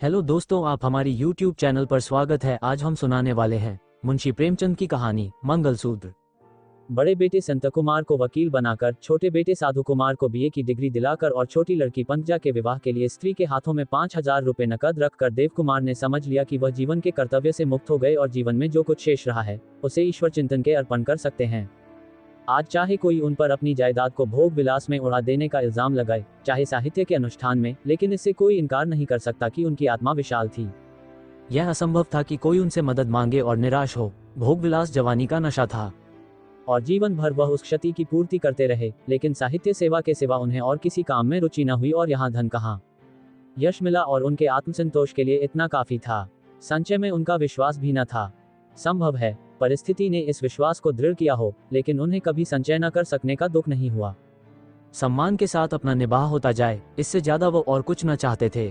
Hello दोस्तों, आप हमारी YouTube चैनल पर स्वागत है। आज हम सुनाने वाले हैं मुंशी प्रेमचंद की कहानी मंगलसूत्र। बड़े बेटे संत कुमार को वकील बनाकर, छोटे बेटे साधु कुमार को बीए की डिग्री दिलाकर और छोटी लड़की पंकजा के विवाह के लिए स्त्री के हाथों में 5,000 रुपए नकद रखकर देव कुमार ने समझ लिया कि वह जीवन के कर्तव्य से मुक्त हो गए और जीवन में जो कुछ शेष रहा है उसे ईश्वर चिंतन के अर्पण कर सकते हैं। आज चाहे कोई उन पर अपनी जायदाद को भोग विलास में उड़ा देने का इल्जाम लगाए, चाहे साहित्य के अनुष्ठान में, लेकिन इससे कोई इनकार नहीं कर सकता कि उनकी आत्मा विशाल थी। यह असंभव था कि कोई उनसे मदद मांगे और निराश हो। भोग विलास जवानी का नशा था और जीवन भर वह उस क्षति की पूर्ति करते रहे, लेकिन साहित्य सेवा के सिवा उन्हें और किसी काम में रुचि न हुई और यहाँ धन कहाँ यश मिला और उनके आत्मसंतोष के लिए इतना काफी था। संचय में उनका विश्वास भी न था। संभव है परिस्थिति ने इस विश्वास को दृढ़ किया हो, लेकिन उन्हें कभी संचय न कर सकने का दुख नहीं हुआ। सम्मान के साथ अपना निबाह होता जाए, इससे ज्यादा वो और कुछ न चाहते थे।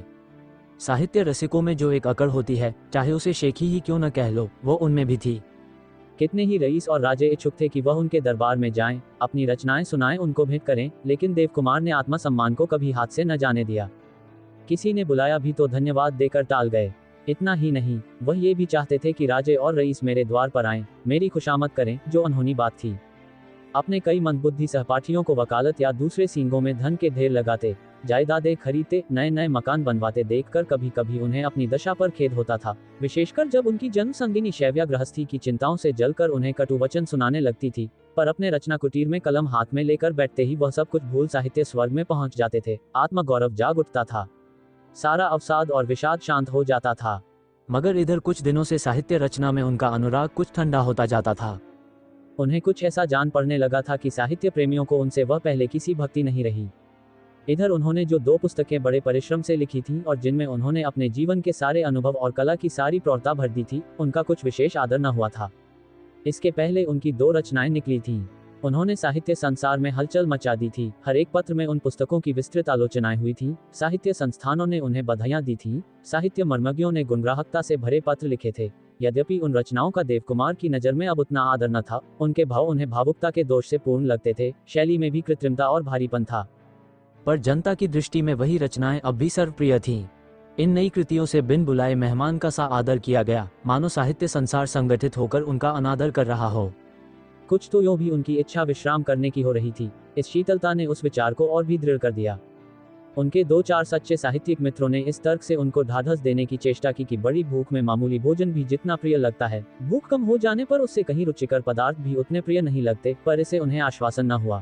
साहित्य रसिकों में जो एक अकड़ होती है, चाहे उसे शेखी ही क्यों न कह लो, वो उनमें भी थी। कितने ही रईस और राजे इच्छुक थे कि वह उनके दरबार में जाएं, अपनी रचनाएं सुनाएं, उनको भेंट करें, लेकिन देव कुमार ने आत्मसम्मान को कभी हाथ से न जाने दिया। किसी ने बुलाया भी तो धन्यवाद देकर टाल गए। इतना ही नहीं, वह ये भी चाहते थे कि राजे और रईस मेरे द्वार पर आएं, मेरी खुशामद करें, जो अनहोनी बात थी। अपने कई मंदबुद्धि सहपाठियों को वकालत या दूसरे सींगों में धन के ढेर लगाते, जायदादें खरीदते, नए नए मकान बनवाते देखकर कभी कभी उन्हें अपनी दशा पर खेद होता था, विशेषकर जब उनकी जन्म संगिनी शैव्या गृहस्थी की चिंताओं से जलकर उन्हें कटुवचन सुनाने लगती थी। पर अपने रचना कुटीर में कलम हाथ में लेकर बैठते ही वह सब कुछ भूल साहित्य स्वर्ग में पहुंच जाते थे। आत्मगौरव जाग उठता था, सारा अवसाद और विषाद शांत हो जाता था। मगर इधर कुछ दिनों से साहित्य रचना में उनका अनुराग कुछ ठंडा होता जाता था। उन्हें कुछ ऐसा जान पड़ने लगा था कि साहित्य प्रेमियों को उनसे वह पहले की सी भक्ति नहीं रही। इधर उन्होंने जो 2 पुस्तकें बड़े परिश्रम से लिखी थीं और जिनमें उन्होंने अपने जीवन के सारे अनुभव और कला की सारी प्रौढ़ता भर दी थी, उनका कुछ विशेष आदर न हुआ था। इसके पहले उनकी 2 रचनाएं निकली थीं। उन्होंने साहित्य संसार में हलचल मचा दी थी। हर एक पत्र में उन पुस्तकों की विस्तृत आलोचनाएं हुई थीं। साहित्य संस्थानों ने उन्हें बधाइयां दी थीं। साहित्य मर्मज्ञों ने गुणग्राहकता से भरे पत्र लिखे थे। यद्यपि उन रचनाओं का देव कुमार की नजर में अब उतना आदर न था। उनके भाव उन्हें भावुकता के दोष से पूर्ण लगते थे। शैली में भी कृत्रिमता और भारीपन था। पर जनता की दृष्टि में वही रचनाएं अब भी सर्वप्रिय थीं। इन नई कृतियों से बिन बुलाए मेहमान का सा आदर किया गया, मानो साहित्य संसार संगठित होकर उनका अनादर कर रहा हो। कुछ तो यूं भी उनकी इच्छा विश्राम करने की हो रही थी। इस शीतलता ने उस विचार को और भी दृढ़ कर दिया। उनके 2-4 सच्चे साहित्यिक मित्रों ने इस तर्क से उनको ढाढ़स देने की चेष्टा की कि बड़ी भूख में मामूली भोजन भी जितना प्रिय लगता है, भूख कम हो जाने पर उससे कहीं रुचिकर पदार्थ भी उतने प्रिय नहीं लगते। पर इसे उन्हें आश्वासन न हुआ।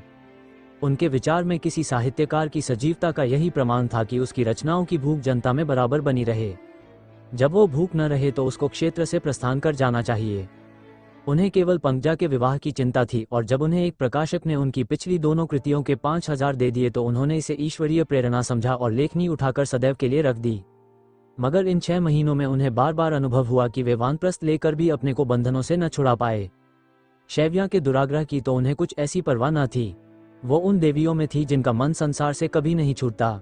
उनके विचार में किसी साहित्यकार की सजीवता का यही प्रमाण था कि उसकी रचनाओं की भूख जनता में बराबर बनी रहे। जब वो भूख न रहे तो उसको क्षेत्र से प्रस्थान कर जाना चाहिए। उन्हें केवल पंकजा के विवाह की चिंता थी, और जब उन्हें एक प्रकाशक ने उनकी पिछली दोनों कृतियों के 5,000 दे दिए तो उन्होंने इसे ईश्वरीय प्रेरणा समझा और लेखनी उठाकर सदैव के लिए रख दी। मगर इन 6 महीनों में उन्हें बार बार अनुभव हुआ कि वे वानप्रस्थ लेकर भी अपने को बंधनों से न छुड़ा पाए। शैव्या के दुराग्रह की तो उन्हें कुछ ऐसी परवाह न थी। वो उन देवियों में थी जिनका मन संसार से कभी नहीं छूटता।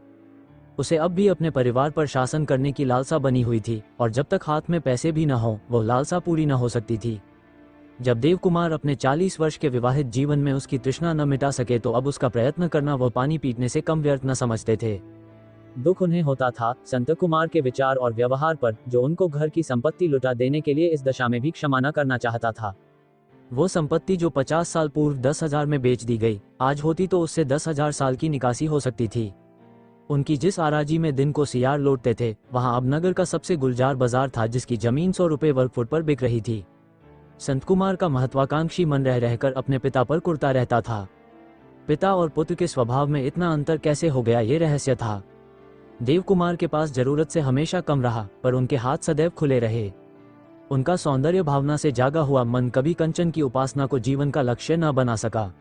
उसे अब भी अपने परिवार पर शासन करने की लालसा बनी हुई थी, और जब तक हाथ में पैसे भी न हो वो लालसा पूरी न हो सकती थी। जब देव कुमार अपने 40 वर्ष के विवाहित जीवन में उसकी तृष्णा न मिटा सके तो अब उसका प्रयत्न करना वह पानी पीटने से कम व्यर्थ न समझते थे। दुख उन्हें होता था संत कुमार के विचार और व्यवहार पर, जो उनको घर की संपत्ति लुटा देने के लिए इस दशा में भी क्षमा न करना चाहता था। वो संपत्ति जो 50 साल पूर्व 10,000 में बेच दी गई, आज होती तो उससे 10,000 साल की निकासी हो सकती थी। उनकी जिस आराजी में दिन को सियार लौटते थे, वहां अब नगर का सबसे गुलजार बाजार था, जिसकी जमीन 100 रुपए वर्ग फुट पर बिक रही थी। संत कुमार का महत्वाकांक्षी मन रह रहकर अपने पिता पर कुढ़ता रहता था। पिता और पुत्र के स्वभाव में इतना अंतर कैसे हो गया, ये रहस्य था। देव कुमार के पास जरूरत से हमेशा कम रहा, पर उनके हाथ सदैव खुले रहे। उनका सौंदर्य भावना से जागा हुआ मन कभी कंचन की उपासना को जीवन का लक्ष्य न बना सका।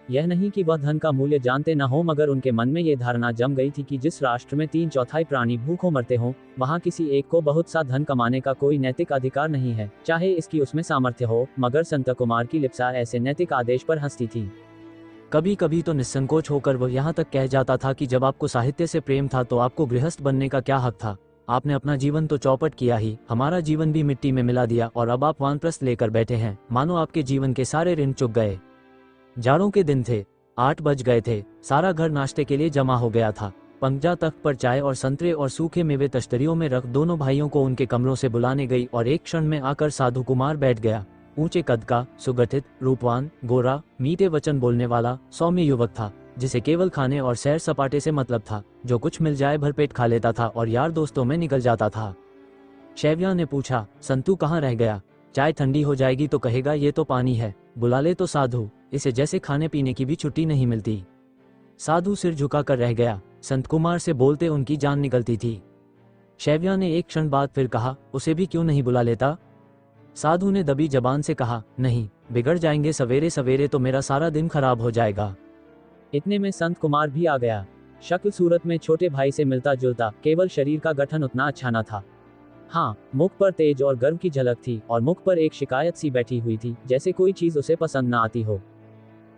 यह नहीं कि वह धन का मूल्य जानते न हो, मगर उनके मन में यह धारणा जम गई थी कि जिस राष्ट्र में 3/4 प्राणी भूखों मरते हों, वहां किसी एक को बहुत सा धन कमाने का कोई नैतिक अधिकार नहीं है, चाहे इसकी उसमें सामर्थ्य हो। मगर संत कुमार की लिप्सा ऐसे नैतिक आदेश पर हंसती थी। कभी कभी तो निस्संकोच होकर वह यहाँ तक कह जाता था कि जब आपको साहित्य से प्रेम था तो आपको गृहस्थ बनने का क्या हक था। आपने अपना जीवन तो चौपट किया ही, हमारा जीवन भी मिट्टी में मिला दिया, और अब आप वानप्रस्थ लेकर बैठे हैं, मानो आपके जीवन के सारे ऋण चुक गए। जाड़ों के दिन थे, 8 बज गए थे, सारा घर नाश्ते के लिए जमा हो गया था। पंकजा तख्त पर चाय और संतरे और सूखे मेवे तश्तरियों में रख दोनों भाइयों को उनके कमरों से बुलाने गई और एक क्षण में आकर साधु कुमार बैठ गया। ऊंचे कद का, सुगठित, रूपवान, गोरा, मीठे वचन बोलने वाला, सौम्य युवक था, जिसे केवल खाने और सैर सपाटे से मतलब था। जो कुछ मिल जाए भरपेट खा लेता था और यार दोस्तों में निकल जाता था। शैव्या ने पूछा, संतू कहाँ रह गया? चाय ठंडी हो जाएगी तो कहेगा ये तो पानी है, बुला ले तो साधु, इसे जैसे खाने पीने की भी छुट्टी नहीं मिलती। साधु सिर झुकाकर रह गया। संत कुमार से बोलते उनकी जान निकलती थी। शैव्या ने एक क्षण बाद फिर कहा, उसे भी क्यों नहीं बुला लेता? साधु ने दबी जबान से कहा, नहीं, बिगड़ जाएंगे, सवेरे सवेरे तो मेरा सारा दिन खराब हो जाएगा। इतने में संत कुमार भी आ गया। शक्ल सूरत में छोटे भाई से मिलता जुलता, केवल शरीर का गठन उतना अच्छा न था। हाँ, मुख पर तेज और गर्व की झलक थी और मुख पर एक शिकायत सी बैठी हुई थी, जैसे कोई चीज उसे पसंद न आती हो।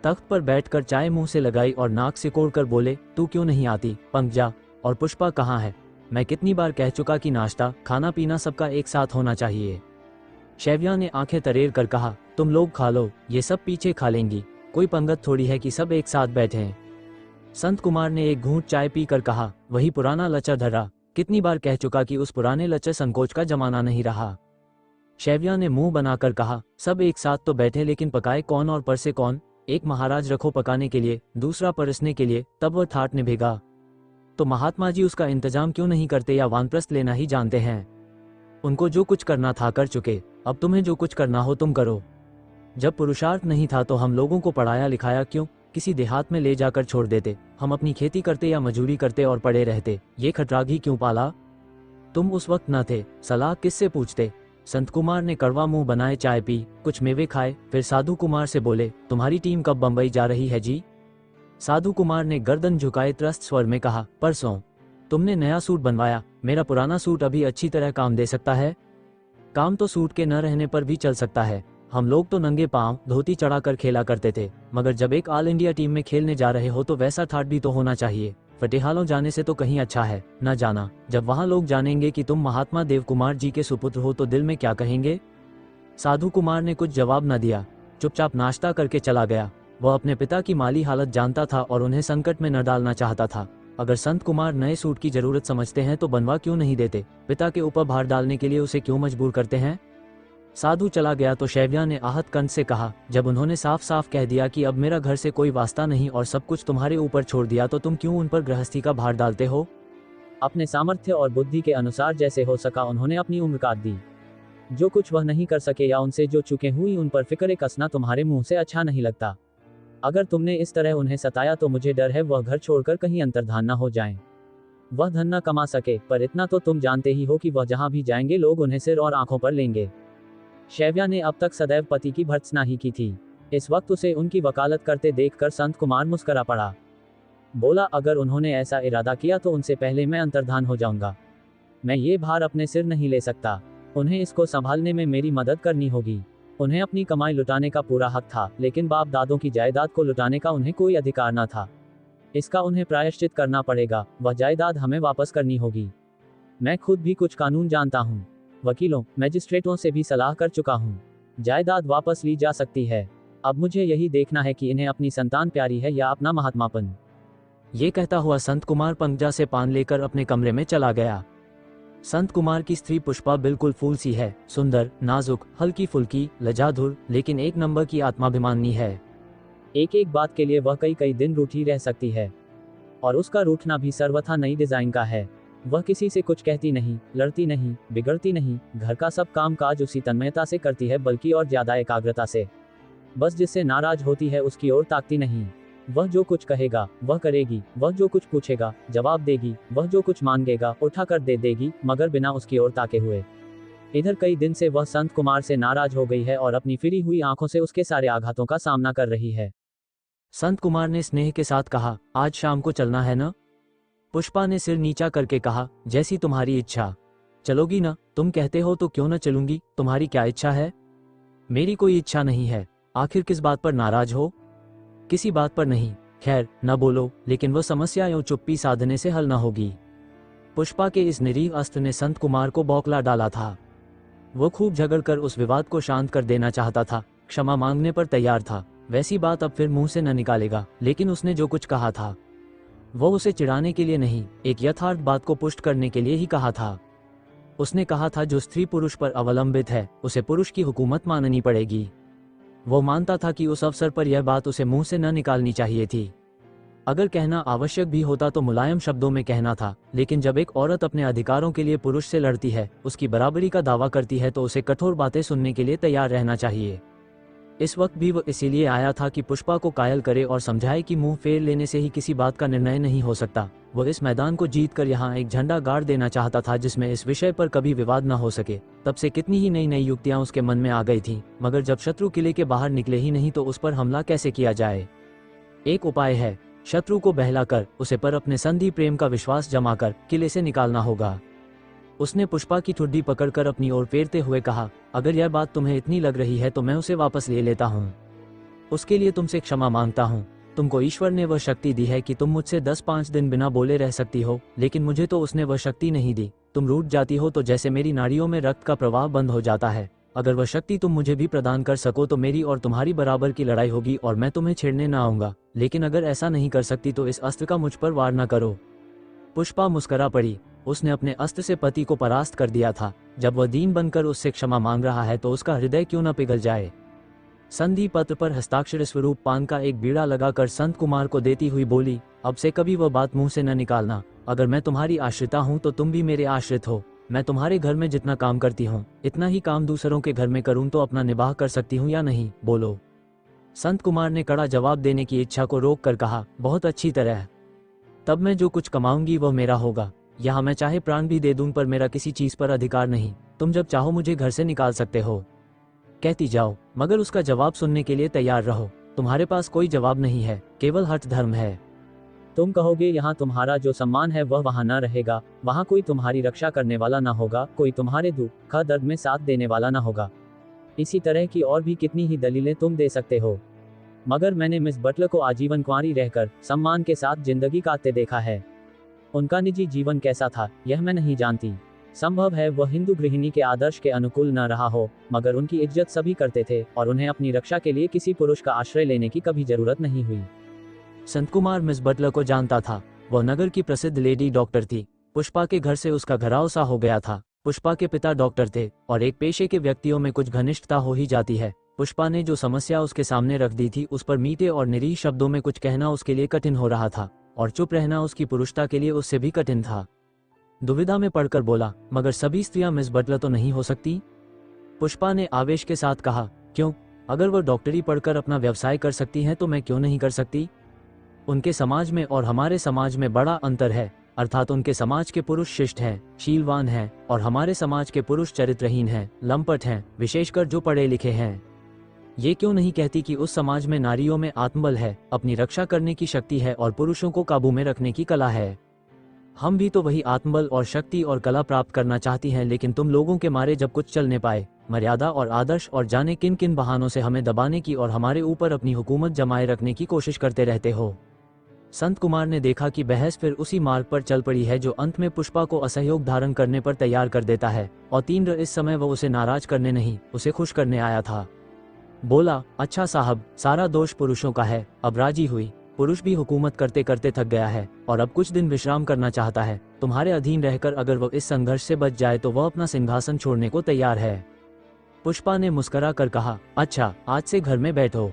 तख्त पर बैठकर चाय मुंह से लगाई और नाक सिकोड़कर बोले, तू क्यों नहीं आती? पंकजा और पुष्पा कहाँ है? मैं कितनी बार कह चुका कि नाश्ता खाना पीना सबका एक साथ होना चाहिए। शैव्या ने आंखें तरेर कर कहा, तुम लोग खा लो, ये सब पीछे खा लेंगी, कोई पंगत थोड़ी है कि सब एक साथ बैठे हैं। संत कुमार ने एक घूंट चाय पीकर कहा, वही पुराना लचर धरा, कितनी बार कह चुका कि उस पुराने लचर संकोच का जमाना नहीं रहा। शैव्या ने मुंह बनाकर कहा, सब एक साथ तो बैठे, लेकिन पकाए कौन और परसे कौन? एक महाराज रखो पकाने के लिए, दूसरा परसने के लिए, तब वह ठाट निभेगा। तो महात्मा जी उसका इंतजाम क्यों नहीं करते, या वानप्रस्थ लेना ही जानते हैं? उनको जो कुछ करना था कर चुके, अब तुम्हें जो कुछ करना हो तुम करो। जब पुरुषार्थ नहीं था तो हम लोगों को पढ़ाया लिखाया क्यों? किसी देहात में ले जाकर छोड़ देते, हम अपनी खेती करते या मजूरी करते और पड़े रहते। ये खटराग ही क्यों पाला? तुम उस वक्त न थे, सलाह किससे पूछते? संत कुमार ने कड़वा मुंह बनाए चाय पी, कुछ मेवे खाए, फिर साधु कुमार से बोले, तुम्हारी टीम कब बंबई जा रही है जी? साधु कुमार ने गर्दन झुकाए त्रस्त स्वर में कहा, परसों। तुमने नया सूट बनवाया, मेरा पुराना सूट अभी अच्छी तरह काम दे सकता है? काम तो सूट के न रहने पर भी चल सकता है। हम लोग तो नंगे पांव धोती चढ़ाकर खेला करते थे, मगर जब एक ऑल इंडिया टीम में खेलने जा रहे हो तो वैसा ठाट भी तो होना चाहिए। फटेहालों जाने से तो कहीं अच्छा है न जाना। जब वहां लोग जानेंगे कि तुम महात्मा देव कुमार जी के सुपुत्र हो तो दिल में क्या कहेंगे? साधु कुमार ने कुछ जवाब न दिया, चुपचाप नाश्ता करके चला गया। वह अपने पिता की माली हालत जानता था और उन्हें संकट में न डालना चाहता था। अगर संत कुमार नए सूट की जरूरत समझते हैं तो बनवा क्यों नहीं देते? पिता के ऊपर भार डालने के लिए उसे क्यों मजबूर करते हैं? साधु चला गया तो शैव्या ने आहत कंठ से कहा, जब उन्होंने साफ साफ कह दिया कि अब मेरा घर से कोई वास्ता नहीं और सब कुछ तुम्हारे ऊपर छोड़ दिया, तो तुम क्यों उन पर गृहस्थी का भार डालते हो? अपने सामर्थ्य और बुद्धि के अनुसार जैसे हो सका उन्होंने अपनी उम्र काट दी। जो कुछ वह नहीं कर सके या उनसे जो चुके हुई उन पर फिक्र कसना तुम्हारे मुंह से अच्छा नहीं लगता। अगर तुमने इस तरह उन्हें सताया तो मुझे डर है वह घर छोड़कर कहीं अंतर्धान न हो जाएं। वह धन न कमा सके, पर इतना तो तुम जानते ही हो कि वह जहां भी जाएंगे लोग उन्हें सिर और आंखों पर लेंगे। शैव्या ने अब तक सदैव पति की भर्त्सना ही की थी। इस वक्त उसे उनकी वकालत करते देखकर संत कुमार मुस्करा पड़ा। बोला, अगर उन्होंने ऐसा इरादा किया तो उनसे पहले मैं अंतर्धान हो जाऊंगा। मैं ये भार अपने सिर नहीं ले सकता। उन्हें इसको संभालने में मेरी मदद करनी होगी। उन्हें अपनी कमाई लुटाने का पूरा हक था, लेकिन बाप दादों की जायदाद को लुटाने का उन्हें कोई अधिकार न था। इसका उन्हें प्रायश्चित करना पड़ेगा। वह जायदाद हमें वापस करनी होगी। मैं खुद भी कुछ कानून जानता हूँ, वकीलों मैजिस्ट्रेटों से भी सलाह कर चुका हूँ। जायदाद वापस ली जा सकती है। अब मुझे यही देखना है कि इन्हें अपनी संतान प्यारी है या अपना महात्मापन। ये कहता हुआ संत कुमार पंकजा से पान लेकर अपने कमरे में चला गया। संत कुमार की स्त्री पुष्पा बिल्कुल फूल सी है, सुंदर, नाजुक, हल्की फुल्की, लजाधुर, लेकिन एक नंबर की आत्माभिमानी है। एक एक बात के लिए वह कई कई दिन रूठी रह सकती है, और उसका रूठना भी सर्वथा नई डिजाइन का है। वह किसी से कुछ कहती नहीं, लड़ती नहीं, बिगड़ती नहीं, घर का सब काम काज उसी तन्मयता से करती है, बल्कि और ज्यादा एकाग्रता से। बस जिससे नाराज होती है उसकी ओर ताकती नहीं। वह जो कुछ कहेगा वह करेगी, वह जो कुछ पूछेगा जवाब देगी, वह जो कुछ मांगेगा उठाकर दे देगी, मगर बिना उसकी ओर ताके हुए। इधर कई दिन से वह संत कुमार से नाराज हो गई है और अपनी फिरी हुई आंखों से उसके सारे आघातों का सामना कर रही है। संत कुमार ने स्नेह के साथ कहा, आज शाम को चलना है ना? पुष्पा ने सिर नीचा करके कहा, जैसी तुम्हारी इच्छा। चलोगी ना? तुम कहते हो तो क्यों न चलूंगी। तुम्हारी क्या इच्छा है? मेरी कोई इच्छा नहीं है। आखिर किस बात पर नाराज हो? किसी बात पर नहीं। खैर न बोलो, लेकिन वह समस्या यूं चुप्पी साधने से हल न होगी। पुष्पा के इस निरीह अस्त्र ने संत कुमार को बौखला डाला था। वो खूब झगड़कर उस विवाद को शांत कर देना चाहता था, क्षमा मांगने पर तैयार था। वैसी बात अब फिर मुंह से न निकालेगा, लेकिन उसने जो कुछ कहा था वो उसे चिढ़ाने के लिए नहीं, एक यथार्थ बात को पुष्ट करने के लिए ही कहा था। उसने कहा था जो स्त्री पुरुष पर अवलंबित है उसे पुरुष की हुकूमत माननी पड़ेगी। वो मानता था कि उस अवसर पर यह बात उसे मुंह से न निकालनी चाहिए थी। अगर कहना आवश्यक भी होता तो मुलायम शब्दों में कहना था, लेकिन जब एक औरत अपने अधिकारों के लिए पुरुष से लड़ती है, उसकी बराबरी का दावा करती है, तो उसे कठोर बातें सुनने के लिए तैयार रहना चाहिए। इस वक्त भी वो इसीलिए आया था कि पुष्पा को कायल करे और समझाए कि मुंह फेर लेने से ही किसी बात का निर्णय नहीं हो सकता। वो इस मैदान को जीत कर यहाँ एक झंडा गाड़ देना चाहता था जिसमें इस विषय पर कभी विवाद न हो सके। तब से कितनी ही नई नई युक्तियां उसके मन में आ गई थीं, मगर जब शत्रु किले के बाहर निकले ही नहीं तो उस पर हमला कैसे किया जाए। एक उपाय है, शत्रु को बहलाकर उसे पर अपने संधि प्रेम का विश्वास जमाकर किले से निकालना होगा। उसने पुष्पा की ठुड्डी पकड़कर अपनी ओर फेरते हुए कहा, अगर यह बात तुम्हें इतनी लग रही है तो मैं उसे वापस ले लेता हूँ। उसके लिए तुमसे क्षमा मांगता हूँ। तुमको ईश्वर ने वह शक्ति दी है कि तुम मुझसे 10-5 दिन बिना बोले रह सकती हो, लेकिन मुझे तो उसने वह शक्ति नहीं दी। तुम रूठ जाती हो तो जैसे मेरी नाड़ियों में रक्त का प्रवाह बंद हो जाता है। अगर वह शक्ति तुम मुझे भी प्रदान कर सको तो मेरी और तुम्हारी बराबर की लड़ाई होगी और मैं तुम्हें छेड़ने न आऊंगा, लेकिन अगर ऐसा नहीं कर सकती तो इस अस्त्र का मुझ पर वार न करो। पुष्पा मुस्करा पड़ी। उसने अपने अस्त्र से पति को परास्त कर दिया था। जब वह दीन बनकर उससे क्षमा मांग रहा है तो उसका हृदय क्यों न पिघल जाए। संधि पत्र पर हस्ताक्षर स्वरूप पान का एक बीड़ा लगाकर संत कुमार को देती हुई बोली, अब से कभी वह बात मुंह से न निकालना। अगर मैं तुम्हारी आश्रिता हूँ तो तुम भी मेरे आश्रित हो। मैं तुम्हारे घर में जितना काम करती हूँ इतना ही काम दूसरों के घर में करूँ तो अपना निबाह कर सकती हूँ या नहीं, बोलो। संत कुमार ने कड़ा जवाब देने की इच्छा को रोक कर कहा, बहुत अच्छी तरह। तब मैं जो कुछ कमाऊंगी वह मेरा होगा। यहाँ मैं चाहे प्राण भी दे दूं पर मेरा किसी चीज पर अधिकार नहीं। तुम जब चाहो मुझे घर से निकाल सकते हो, कहती जाओ, मगर उसका जवाब सुनने के लिए तैयार रहो। तुम्हारे पास कोई जवाब नहीं है, केवल हठ धर्म है। तुम कहोगे यहाँ तुम्हारा जो सम्मान है वह वहाँ न रहेगा, वहाँ कोई तुम्हारी रक्षा करने वाला ना होगा, कोई तुम्हारे दुख दर्द में साथ देने वाला ना होगा। इसी तरह की और भी कितनी ही दलीलें तुम दे सकते हो, मगर मैंने मिस बटलर को आजीवन कुंवारी रहकर सम्मान के साथ जिंदगी काटते देखा है। उनका निजी जीवन कैसा था यह मैं नहीं जानती। संभव है वह हिंदू गृहिणी के आदर्श के अनुकूल न रहा हो, मगर उनकी इज्जत सभी करते थे और उन्हें अपनी रक्षा के लिए किसी पुरुष का आश्रय लेने की कभी जरूरत नहीं हुई। संत कुमार मिस बटलर को जानता था। वह नगर की प्रसिद्ध लेडी डॉक्टर थी। पुष्पा के घर से उसका घराव सा हो गया था। पुष्पा के पिता डॉक्टर थे और एक पेशे के व्यक्तियों में कुछ घनिष्ठता हो ही जाती है। पुष्पा ने जो समस्या उसके सामने रख दी थी उस पर मीठे और निरीह शब्दों में कुछ कहना उसके लिए कठिन हो रहा था, और चुप रहना उसकी पुरुषता के लिए उससे भी कठिन था। दुविधा में पड़कर बोला, मगर सभी स्त्रियां मिस बटलर तो नहीं हो सकती? पुष्पा ने आवेश के साथ कहा, क्यों? अगर वह डॉक्टरी पढ़कर अपना व्यवसाय कर सकती हैं तो मैं क्यों नहीं कर सकती? उनके समाज में और हमारे समाज में बड़ा अंतर है, अर्थात उनके समाज के पुरुष शिष्ट हैं, शीलवान हैं, और हमारे समाज के पुरुष चरित्रहीन हैं, लंपट हैं, विशेषकर जो पढ़े लिखे हैं। ये क्यों नहीं कहती कि उस समाज में नारियों में आत्मबल है, अपनी रक्षा करने की शक्ति है और पुरुषों को काबू में रखने की कला है। हम भी तो वही आत्मबल और शक्ति और कला प्राप्त करना चाहती हैं, लेकिन तुम लोगों के मारे जब कुछ चल नहीं पाए, मर्यादा और आदर्श और जाने किन किन बहानों से हमें दबाने की और हमारे ऊपर अपनी हुकूमत जमाए रखने की कोशिश करते रहते हो। संत कुमार ने देखा कि बहस फिर उसी मार्ग पर चल पड़ी है जो अंत में पुष्पा को असहयोग धारण करने पर तैयार कर देता है, और तीव्र इस समय वह उसे नाराज करने नहीं, उसे खुश करने आया था। बोला, अच्छा साहब, सारा दोष पुरुषों का है। अब राजी हुई। पुरुष भी हुकूमत करते करते थक गया है और अब कुछ दिन विश्राम करना चाहता है। तुम्हारे अधीन रहकर अगर वह इस संघर्ष से बच जाए तो वह अपना सिंहासन छोड़ने को तैयार है। पुष्पा ने मुस्कुरा कर कहा, अच्छा, आज से घर में बैठो।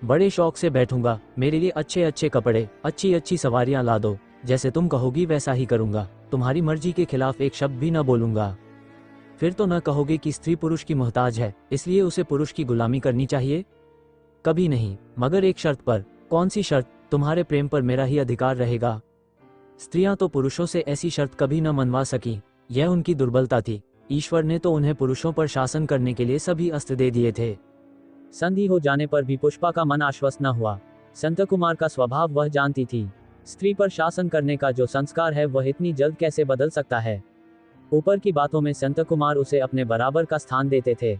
बड़े शौक से बैठूंगा। मेरे लिए अच्छे अच्छे कपड़े, अच्छी अच्छी सवारियां ला दो। जैसे तुम कहोगी वैसा ही करूंगा। तुम्हारी मर्जी के खिलाफ एक शब्द भी न बोलूंगा। फिर तो न कहोगे कि स्त्री पुरुष की मोहताज है, इसलिए उसे पुरुष की गुलामी करनी चाहिए? कभी नहीं, मगर एक शर्त पर। कौन सी शर्त? तुम्हारे प्रेम पर मेरा ही अधिकार रहेगा। स्त्रियां तो पुरुषों से ऐसी शर्त कभी न मनवा सकी। यह उनकी दुर्बलता थी। ईश्वर ने तो उन्हें पुरुषों पर शासन करने के लिए सभी अस्त्र दे दिए थे। संधि हो जाने पर भी पुष्पा का मन आश्वस्त न हुआ। संत कुमार का स्वभाव वह जानती थी। स्त्री पर शासन करने का जो संस्कार है वह इतनी जल्द कैसे बदल सकता है। ऊपर की बातों में संत कुमार उसे अपने बराबर का स्थान देते थे,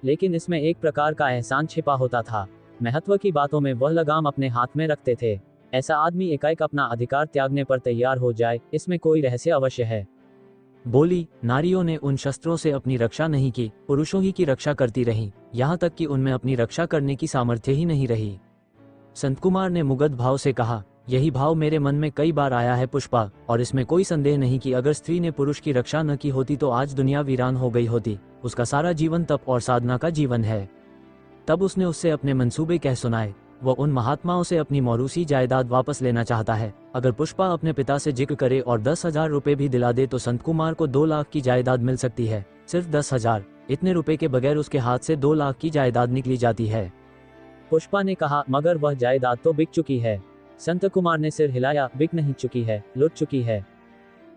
लेकिन इसमें एक प्रकार का एहसान छिपा होता था। महत्व की बातों में वह लगाम अपने हाथ में रखते थे। ऐसा आदमी एकाएक अपना अधिकार त्यागने पर तैयार हो जाए, इसमें कोई रहस्य अवश्य है। बोली, नारियों ने उन शस्त्रों से अपनी रक्षा नहीं की, पुरुषों ही की रक्षा करती रहीं, यहाँ तक कि उनमें अपनी रक्षा करने की सामर्थ्य ही नहीं रही। संत कुमार ने मुगध भाव से कहा, यही भाव मेरे मन में कई बार आया है पुष्पा, और इसमें कोई संदेह नहीं कि अगर स्त्री ने पुरुष की रक्षा न की होती तो आज दुनिया वीरान हो गई होती। उसका सारा जीवन तप और साधना का जीवन है। तब उसने उससे अपने मंसूबे कह सुनाए। वह उन महात्माओं से अपनी मौरूसी जायदाद वापस लेना चाहता है। अगर पुष्पा अपने पिता से जिक्र करे और 10,000 रुपए भी दिला दे तो संत कुमार को 2 लाख की जायदाद मिल सकती है। सिर्फ 10,000, इतने रुपए के बगैर उसके हाथ से 2 लाख की जायदाद निकली जाती है। पुष्पा ने कहा, मगर वह जायदाद तो बिक चुकी है। संत कुमार ने सिर हिलाया, बिक नहीं चुकी है, लुट चुकी है।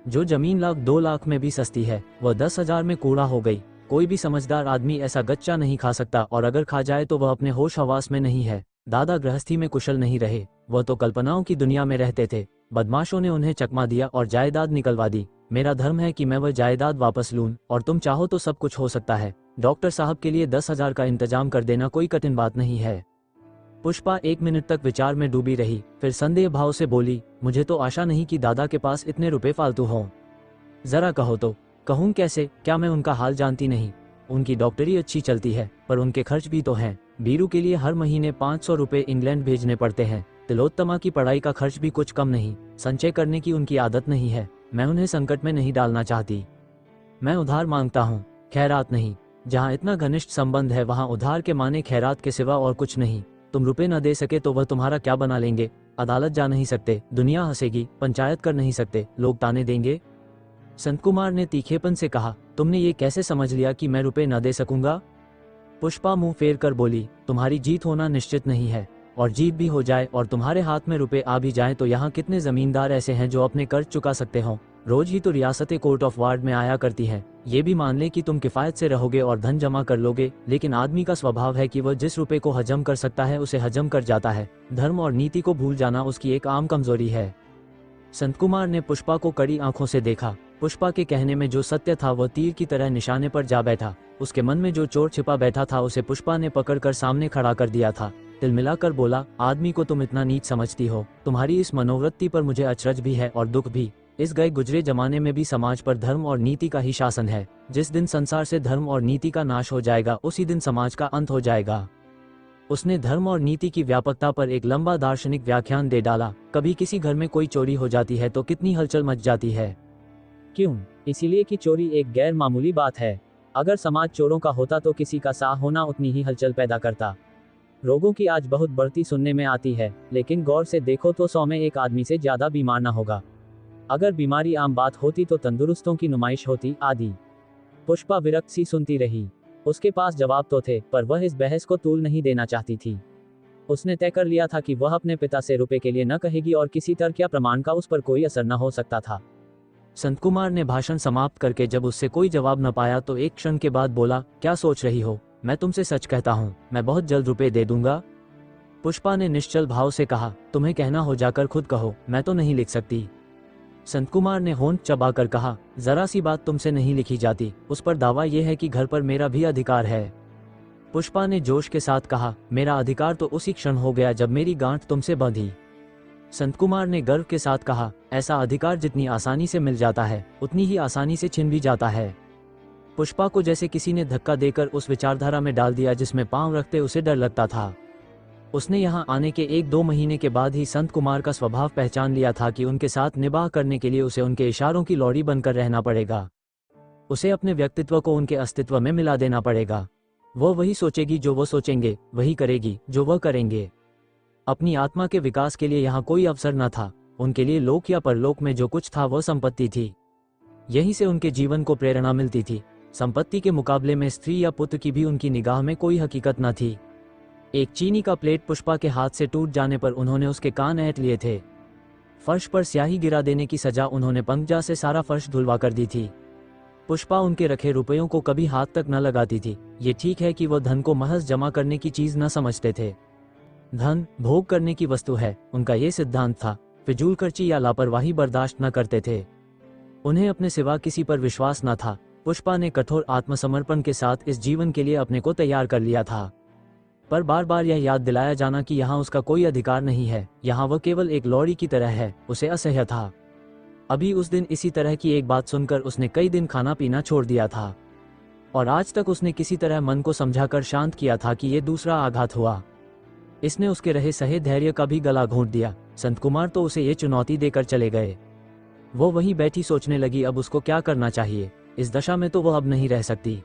जो जमीन 2 लाख में भी सस्ती है वह 10,000 में कूड़ा हो गई। कोई भी समझदार आदमी ऐसा गच्चा नहीं खा सकता, और अगर खा जाए तो वह अपने होश हवास में नहीं है। दादा गृहस्थी में कुशल नहीं रहे, वह तो कल्पनाओं की दुनिया में रहते थे। बदमाशों ने उन्हें चकमा दिया और जायदाद निकलवा दी। मेरा धर्म है कि मैं वह जायदाद वापस लूं, और तुम चाहो तो सब कुछ हो सकता है। डॉक्टर साहब के लिए 10,000 का इंतजाम कर देना कोई कठिन बात नहीं है। पुष्पा 1 मिनट तक विचार में डूबी रही, फिर संदेह भाव से बोली, मुझे तो आशा नहीं कि दादा के पास इतने रुपए फालतू हों। जरा कहो तो। कहूँ कैसे? क्या मैं उनका हाल जानती नहीं? उनकी डॉक्टरी अच्छी चलती है, पर उनके खर्च भी तो हैं। बीरू के लिए हर महीने 500 रुपए इंग्लैंड भेजने पड़ते हैं। तिलोत्तमा की पढ़ाई का खर्च भी कुछ कम नहीं। संचय करने की उनकी आदत नहीं है। मैं उन्हें संकट में नहीं डालना चाहती। मैं उधार मांगता हूँ, खैरात नहीं। जहाँ इतना घनिष्ठ संबंध है वहाँ उधार के माने खैरात के सिवा और कुछ नहीं। तुम रुपए न दे सके तो वह तुम्हारा क्या बना लेंगे? अदालत जा नहीं सकते, दुनिया हंसेगी। पंचायत कर नहीं सकते, लोग ताने देंगे। संत कुमार ने तीखेपन से कहा, तुमने ये कैसे समझ लिया कि मैं रुपए न दे सकूंगा? पुष्पा मुंह फेर कर बोली, तुम्हारी जीत होना निश्चित नहीं है, और जीत भी हो जाए और तुम्हारे हाथ में रुपए आ भी जाए तो यहाँ कितने जमींदार ऐसे हैं जो अपने कर्ज चुका सकते हो? रोज ही तो रियासतें कोर्ट ऑफ वार्ड में आया करती हैं। ये भी मान ले कि तुम किफायत से रहोगे और धन जमा कर लोगे, लेकिन आदमी का स्वभाव है कि वह जिस रुपए को हजम कर सकता है उसे हजम कर जाता है। धर्म और नीति को भूल जाना उसकी एक आम कमजोरी है। संत कुमार ने पुष्पा को कड़ी आंखों से देखा। पुष्पा के कहने में जो सत्य था वह तीर की तरह निशाने पर जा बैठा। उसके मन में जो चोर छिपा बैठा था उसे पुष्पा ने पकड़कर सामने खड़ा कर दिया था। दिल मिलाकर बोला, आदमी को तुम इतना नीच समझती हो? तुम्हारी इस मनोवृत्ति पर मुझे अचरज भी है और दुख भी। इस गए गुजरे जमाने में भी समाज पर धर्म और नीति का ही शासन है। जिस दिन संसार से धर्म और नीति का नाश हो जाएगा उसी दिन समाज का अंत हो जाएगा। उसने धर्म और नीति की व्यापकता पर एक लंबा दार्शनिक व्याख्यान दे डाला। कभी किसी घर में कोई चोरी हो जाती है तो कितनी हलचल मच जाती है। क्यों? इसीलिए कि चोरी एक गैर मामूली बात है। अगर समाज चोरों का होता तो किसी का सा होना उतनी ही हलचल पैदा करता। रोगों की आज बहुत बढ़ती सुनने में आती है, लेकिन गौर से देखो तो 100 में एक आदमी से ज्यादा बीमार ना होगा। अगर बीमारी आम बात होती तो तंदुरुस्तों की नुमाइश होती आदि। पुष्पा विरक्त सी सुनती रही। उसके पास जवाब तो थे, पर वह इस बहस को तूल नहीं देना चाहती थी। उसने तय कर लिया था कि वह अपने पिता से रुपए के लिए न कहेगी और किसी तर्क या प्रमाण का उस पर कोई असर न हो सकता था। संत कुमार ने भाषण समाप्त करके जब उससे कोई जवाब न पाया तो एक क्षण के बाद बोला, क्या सोच रही हो? मैं तुमसे सच कहता हूँ, मैं बहुत जल्द रुपए दे दूंगा। पुष्पा ने निश्चल भाव से कहा, तुम्हें कहना हो जाकर खुद कहो, मैं तो नहीं लिख सकती। संत कुमार ने होंठ चबाकर कहा, जरा सी बात तुमसे नहीं लिखी जाती, उस पर दावा यह है कि घर पर मेरा भी अधिकार है। पुष्पा ने जोश के साथ कहा, मेरा अधिकार तो उसी क्षण हो गया जब मेरी गांठ तुमसे बंधी। संत कुमार ने गर्व के साथ कहा, ऐसा अधिकार जितनी आसानी से मिल जाता है उतनी ही आसानी से छिन भी जाता है। पुष्पा को जैसे किसी ने धक्का देकर उस विचारधारा में डाल दिया जिसमें पांव रखते उसे डर लगता था। उसने यहाँ आने के 1-2 महीने के बाद ही संत कुमार का स्वभाव पहचान लिया था कि उनके साथ निबाह करने के लिए उसे उनके इशारों की लौड़ी बनकर रहना पड़ेगा। उसे अपने व्यक्तित्व को उनके अस्तित्व में मिला देना पड़ेगा। वो वही सोचेगी जो वो सोचेंगे, वही करेगी जो वह करेंगे। अपनी आत्मा के विकास के लिए यहाँ कोई अवसर न था। उनके लिए लोक या परलोक में जो कुछ था वह संपत्ति थी। यहीं से उनके जीवन को प्रेरणा मिलती थी। संपत्ति के मुकाबले में स्त्री या पुत्र की भी उनकी निगाह में कोई हकीकत न थी। एक चीनी का प्लेट पुष्पा के हाथ से टूट जाने पर उन्होंने उसके कान ऐंठ लिए थे। फर्श पर स्याही गिरा देने की सजा उन्होंने पंजा से सारा फर्श धुलवा कर दी थी। पुष्पा उनके रखे रुपयों को कभी हाथ तक न लगाती थी। ये ठीक है कि वह धन को महज जमा करने की चीज न समझते थे। धन भोग करने की वस्तु है, उनका ये सिद्धांत था। फिजूल खर्ची या लापरवाही बर्दाश्त न करते थे। उन्हें अपने सिवा किसी पर विश्वास न था। पुष्पा ने कठोर आत्मसमर्पण के साथ इस जीवन के लिए अपने को तैयार कर लिया था। पर बार बार यह याद दिलाया जाना कि यहाँ उसका कोई अधिकार नहीं है, यहाँ वह केवल एक लौड़ी की तरह है, उसे असह्य था। अभी उस दिन इसी तरह की एक बात सुनकर उसने कई दिन खाना पीना छोड़ दिया था, और आज तक उसने किसी तरह मन को समझाकर शांत किया था कि ये दूसरा आघात हुआ। इसने उसके रहे सहे धैर्य का भी गला घोंट दिया। संत कुमार तो उसे ये चुनौती देकर चले गए। वो वहीं बैठी सोचने लगी अब उसको क्या करना चाहिए। इस दशा में तो वह अब नहीं रह सकती।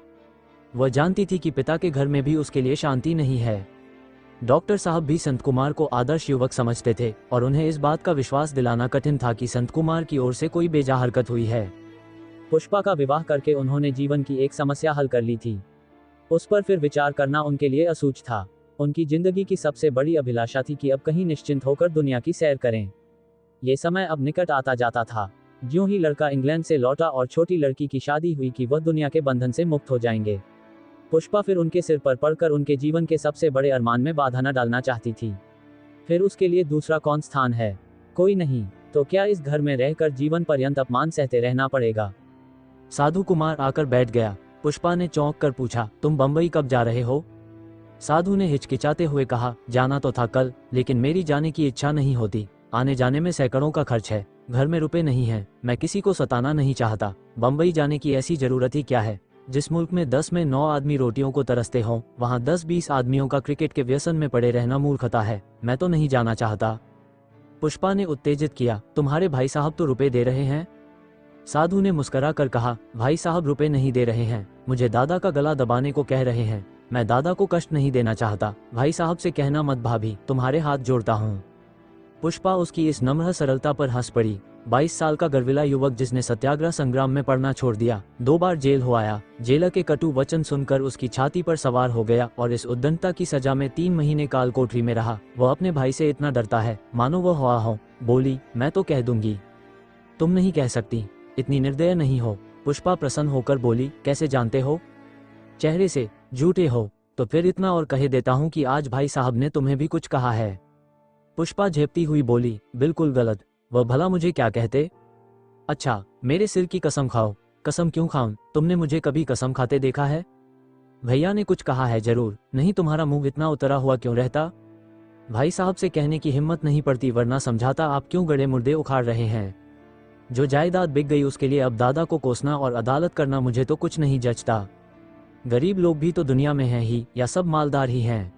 वह जानती थी कि पिता के घर में भी उसके लिए शांति नहीं है। डॉक्टर साहब भी संत कुमार को आदर्श युवक समझते थे और उन्हें इस बात का विश्वास दिलाना कठिन था कि संत कुमार की ओर से कोई बेजा हरकत हुई है। पुष्पा का विवाह करके उन्होंने जीवन की एक समस्या हल कर ली थी। उस पर फिर विचार करना उनके लिए असूझ था। उनकी जिंदगी की सबसे बड़ी अभिलाषा थी कि अब कहीं निश्चिंत होकर दुनिया की सैर करें। ये समय अब निकट आता जाता था। ज्यों ही लड़का इंग्लैंड से लौटा और छोटी लड़की की शादी हुई कि वह दुनिया के बंधन से मुक्त हो जाएंगे। पुष्पा फिर उनके सिर पर पड़कर उनके जीवन के सबसे बड़े अरमान में बाधा न डालना चाहती थी। फिर उसके लिए दूसरा कौन स्थान है? कोई नहीं। तो क्या इस घर में रहकर जीवन पर्यंत अपमान सहते रहना पड़ेगा? साधु कुमार आकर बैठ गया। पुष्पा ने चौंक कर पूछा, तुम बंबई कब जा रहे हो? साधु ने हिचकिचाते हुए कहा, जाना तो था कल, लेकिन मेरी जाने की इच्छा नहीं होती। आने जाने में सैकड़ों का खर्च है, घर में रुपए नहीं है, मैं किसी को सताना नहीं चाहता। बंबई जाने की ऐसी जरूरत ही क्या है? जिस मुल्क में 10 में 9 आदमी रोटियों को तरसते हों, वहाँ 10-20 आदमियों का क्रिकेट के व्यसन में पड़े रहना मूर्खता है। मैं तो नहीं जाना चाहता। पुष्पा ने उत्तेजित किया, तुम्हारे भाई साहब तो रुपए दे रहे हैं। साधु ने मुस्करा कर कहा, भाई साहब रुपए नहीं दे रहे हैं, मुझे दादा का गला दबाने को कह रहे हैं। मैं दादा को कष्ट नहीं देना चाहता। भाई साहब से कहना मत भाभी, तुम्हारे हाथ जोड़ता हूँ। पुष्पा उसकी इस नम्र सरलता पर हंस पड़ी। 22 साल का गर्विला युवक जिसने सत्याग्रह संग्राम में पढ़ना छोड़ दिया, 2 बार जेल हो आया, जेलर के कटु वचन सुनकर उसकी छाती पर सवार हो गया और इस उद्दंडता की सजा में 3 महीने काल कोठरी में रहा। वह अपने भाई से इतना डरता है मानो वह हुआ हो। बोली, मैं तो कह दूंगी। तुम नहीं कह सकती, इतनी निर्दय नहीं हो। पुष्पा प्रसन्न होकर बोली, कैसे जानते हो? चेहरे से। झूठे हो तो फिर इतना और कह देता हूँ कि आज भाई साहब ने तुम्हें भी कुछ कहा है। पुष्पा झेपती हुई बोली, बिल्कुल गलत। वह भला मुझे क्या कहते? अच्छा, मेरे सिर की कसम खाओ। कसम क्यों खाऊं? तुमने मुझे कभी कसम खाते देखा है? भैया ने कुछ कहा है जरूर, नहीं तुम्हारा मुंह इतना उतरा हुआ क्यों रहता? भाई साहब से कहने की हिम्मत नहीं पड़ती, वरना समझाता आप क्यों गड़े मुर्दे उखाड़ रहे हैं। जो जायदाद बिक गई उसके लिए अब दादा को कोसना और अदालत करना मुझे तो कुछ नहीं जचता। गरीब लोग भी तो दुनिया में हैं ही, या सब मालदार ही हैं?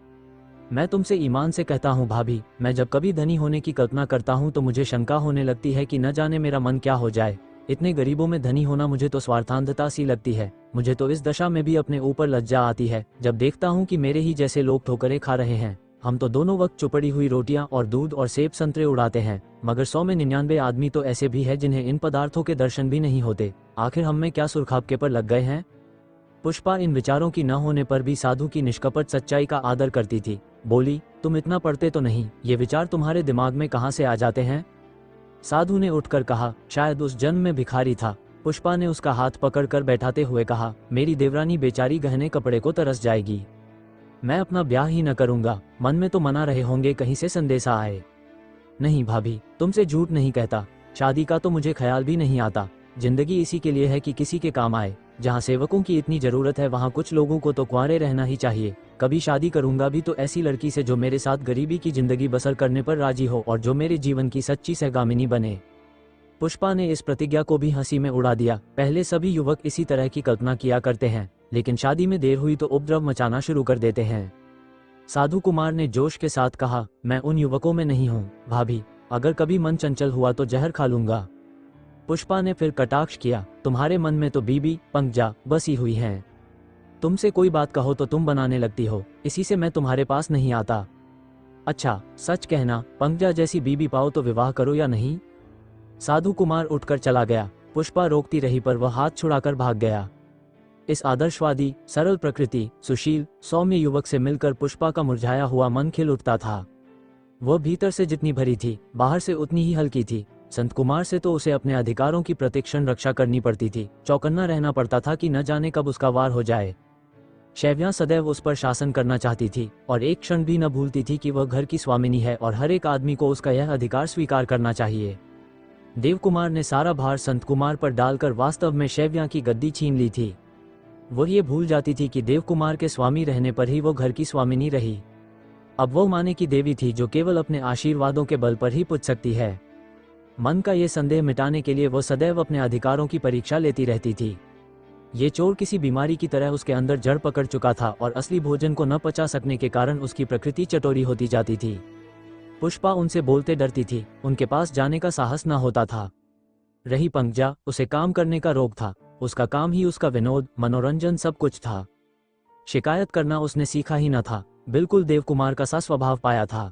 मैं तुमसे ईमान से कहता हूँ भाभी, मैं जब कभी धनी होने की कल्पना करता हूँ तो मुझे शंका होने लगती है कि न जाने मेरा मन क्या हो जाए। इतने गरीबों में धनी होना मुझे तो स्वार्थांधता सी लगती है। मुझे तो इस दशा में भी अपने ऊपर लज्जा आती है जब देखता हूँ कि मेरे ही जैसे लोग ठोकरें खा रहे हैं। हम तो दोनों वक्त चुपड़ी हुई रोटियां और दूध और सेब संतरे उड़ाते हैं, मगर 100 में 99 आदमी तो ऐसे भी है जिन्हें इन पदार्थों के दर्शन भी नहीं होते। आखिर हम में क्या सुरखापके पर लग गए हैं? पुष्पा इन विचारों की न होने पर भी साधु की निष्कपट सच्चाई का आदर करती थी। बोली, तुम इतना पढ़ते तो नहीं, ये विचार तुम्हारे दिमाग में कहाँ से आ जाते हैं? साधु ने उठकर कहा, शायद उस जन्म में भिखारी था। पुष्पा ने उसका हाथ पकड़कर बैठाते हुए कहा, मेरी देवरानी बेचारी गहने कपड़े को तरस जाएगी। मैं अपना ब्याह ही न करूंगा। मन में तो मना रहे होंगे कहीं से संदेशा आए। नहीं भाभी, तुमसे झूठ नहीं कहता। शादी का तो मुझे ख्याल भी नहीं आता। जिंदगी इसी के लिए है कि किसी के काम आए। जहाँ सेवकों की इतनी जरूरत है वहाँ कुछ लोगों को तो कुंवारे रहना ही चाहिए। कभी शादी करूंगा भी तो ऐसी लड़की से जो मेरे साथ गरीबी की जिंदगी बसर करने पर राजी हो और जो मेरे जीवन की सच्ची सहगामिनी बने। पुष्पा ने इस प्रतिज्ञा को भी हंसी में उड़ा दिया। पहले सभी युवक इसी तरह की कल्पना किया करते हैं, लेकिन शादी में देर हुई तो उपद्रव मचाना शुरू कर देते हैं। साधु कुमार ने जोश के साथ कहा, मैं उन युवकों में नहीं हूँ भाभी। अगर कभी मन चंचल हुआ तो जहर खा लूंगा। पुष्पा ने फिर कटाक्ष किया, तुम्हारे मन में तो बीबी पंकजा बसी हुई हैं। तुमसे कोई बात कहो तो तुम बनाने लगती हो, इसी से मैं तुम्हारे पास नहीं आता। अच्छा सच कहना, पंकजा जैसी बीबी पाओ तो विवाह करो या नहीं? साधु कुमार उठकर चला गया। पुष्पा रोकती रही पर वह हाथ छुड़ाकर भाग गया। इस आदर्शवादी, सरल प्रकृति, सुशील, सौम्य युवक से मिलकर पुष्पा का मुरझाया हुआ मन खिल उठता था। वह भीतर से जितनी भरी थी, बाहर से उतनी ही हल्की थी। संत कुमार से तो उसे अपने अधिकारों की प्रतिक्षण रक्षा करनी पड़ती थी। चौकन्ना रहना पड़ता था कि न जाने कब उसका वार हो जाए। शैव्या सदैव उस पर शासन करना चाहती थी और एक क्षण भी न भूलती थी कि वह घर की स्वामिनी है और हर एक आदमी को उसका यह अधिकार स्वीकार करना चाहिए। देव कुमार ने सारा भार संत कुमार पर डालकर वास्तव में शैव्या की गद्दी छीन ली थी। वह ये भूल जाती थी कि देव कुमार के स्वामी रहने पर ही वो घर की स्वामिनी रही। अब वो माने की देवी थी जो केवल अपने आशीर्वादों के बल पर ही पूछ सकती है। मन का ये संदेह मिटाने के लिए वो सदैव अपने अधिकारों की परीक्षा लेती रहती थी। ये चोर किसी बीमारी की तरह उसके अंदर जड़ पकड़ चुका था और असली भोजन को न पचा सकने के कारण उसकी प्रकृति चटोरी होती जाती थी। पुष्पा उनसे बोलते डरती थी, उनके पास जाने का साहस न होता था। रही पंकजा, उसे काम करने का रोग था। उसका काम ही उसका विनोद, मनोरंजन सब कुछ था। शिकायत करना उसने सीखा ही न था, बिल्कुल देवकुमार का सा स्वभाव पाया था।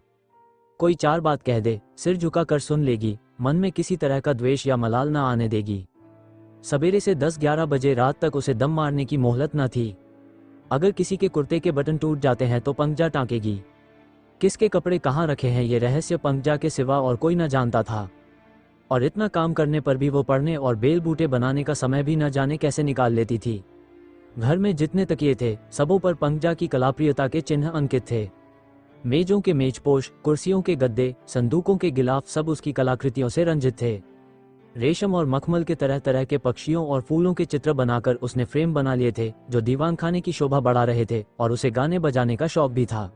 कोई चार बात कह दे, सिर झुका कर सुन लेगी, मन में किसी तरह का द्वेष या मलाल न आने देगी। सवेरे से 10-11 बजे रात तक उसे दम मारने की मोहलत न थी। अगर किसी के कुर्ते के बटन टूट जाते हैं तो पंकजा टाँकेगी। किसके कपड़े कहाँ रखे हैं ये रहस्य पंकजा के सिवा और कोई न जानता था। और इतना काम करने पर भी वो पढ़ने और बेल बूटे बनाने का समय भी न जाने कैसे निकाल लेती थी। घर में जितने तकिए थे सबों पर पंकजा की कलाप्रियता के चिन्ह अंकित थे। मेजों के मेजपोश, कुर्सियों के गद्दे, संदूकों के गिलाफ सब उसकी कलाकृतियों से रंजित थे। रेशम और मखमल के तरह तरह के पक्षियों और फूलों के चित्र बनाकर उसने फ्रेम बना लिए थे जो दीवान खाने की शोभा बढ़ा रहे थे, और उसे गाने बजाने का शौक भी था।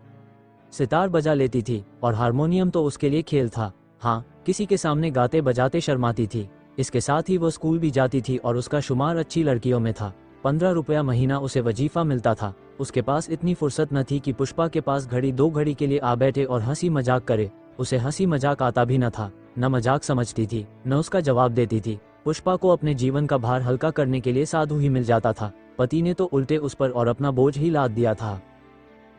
सितार बजा लेती थी और हारमोनियम तो उसके लिए खेल था। हाँ, किसी के सामने गाते बजाते शर्माती थी। इसके साथ ही वो स्कूल भी जाती थी और उसका शुमार अच्छी लड़कियों में था। 15 रुपया महीना उसे वजीफा मिलता था। उसके पास इतनी फुर्सत न थी कि पुष्पा के पास घड़ी 2 घड़ी के लिए आ बैठे और हंसी मजाक करे। उसे हंसी मजाक आता भी न था, न मजाक समझती थी, न उसका जवाब देती थी। पुष्पा को अपने जीवन का भार हल्का करने के लिए साधु ही मिल जाता था। पति ने तो उल्टे उस पर और अपना बोझ ही लाद दिया था।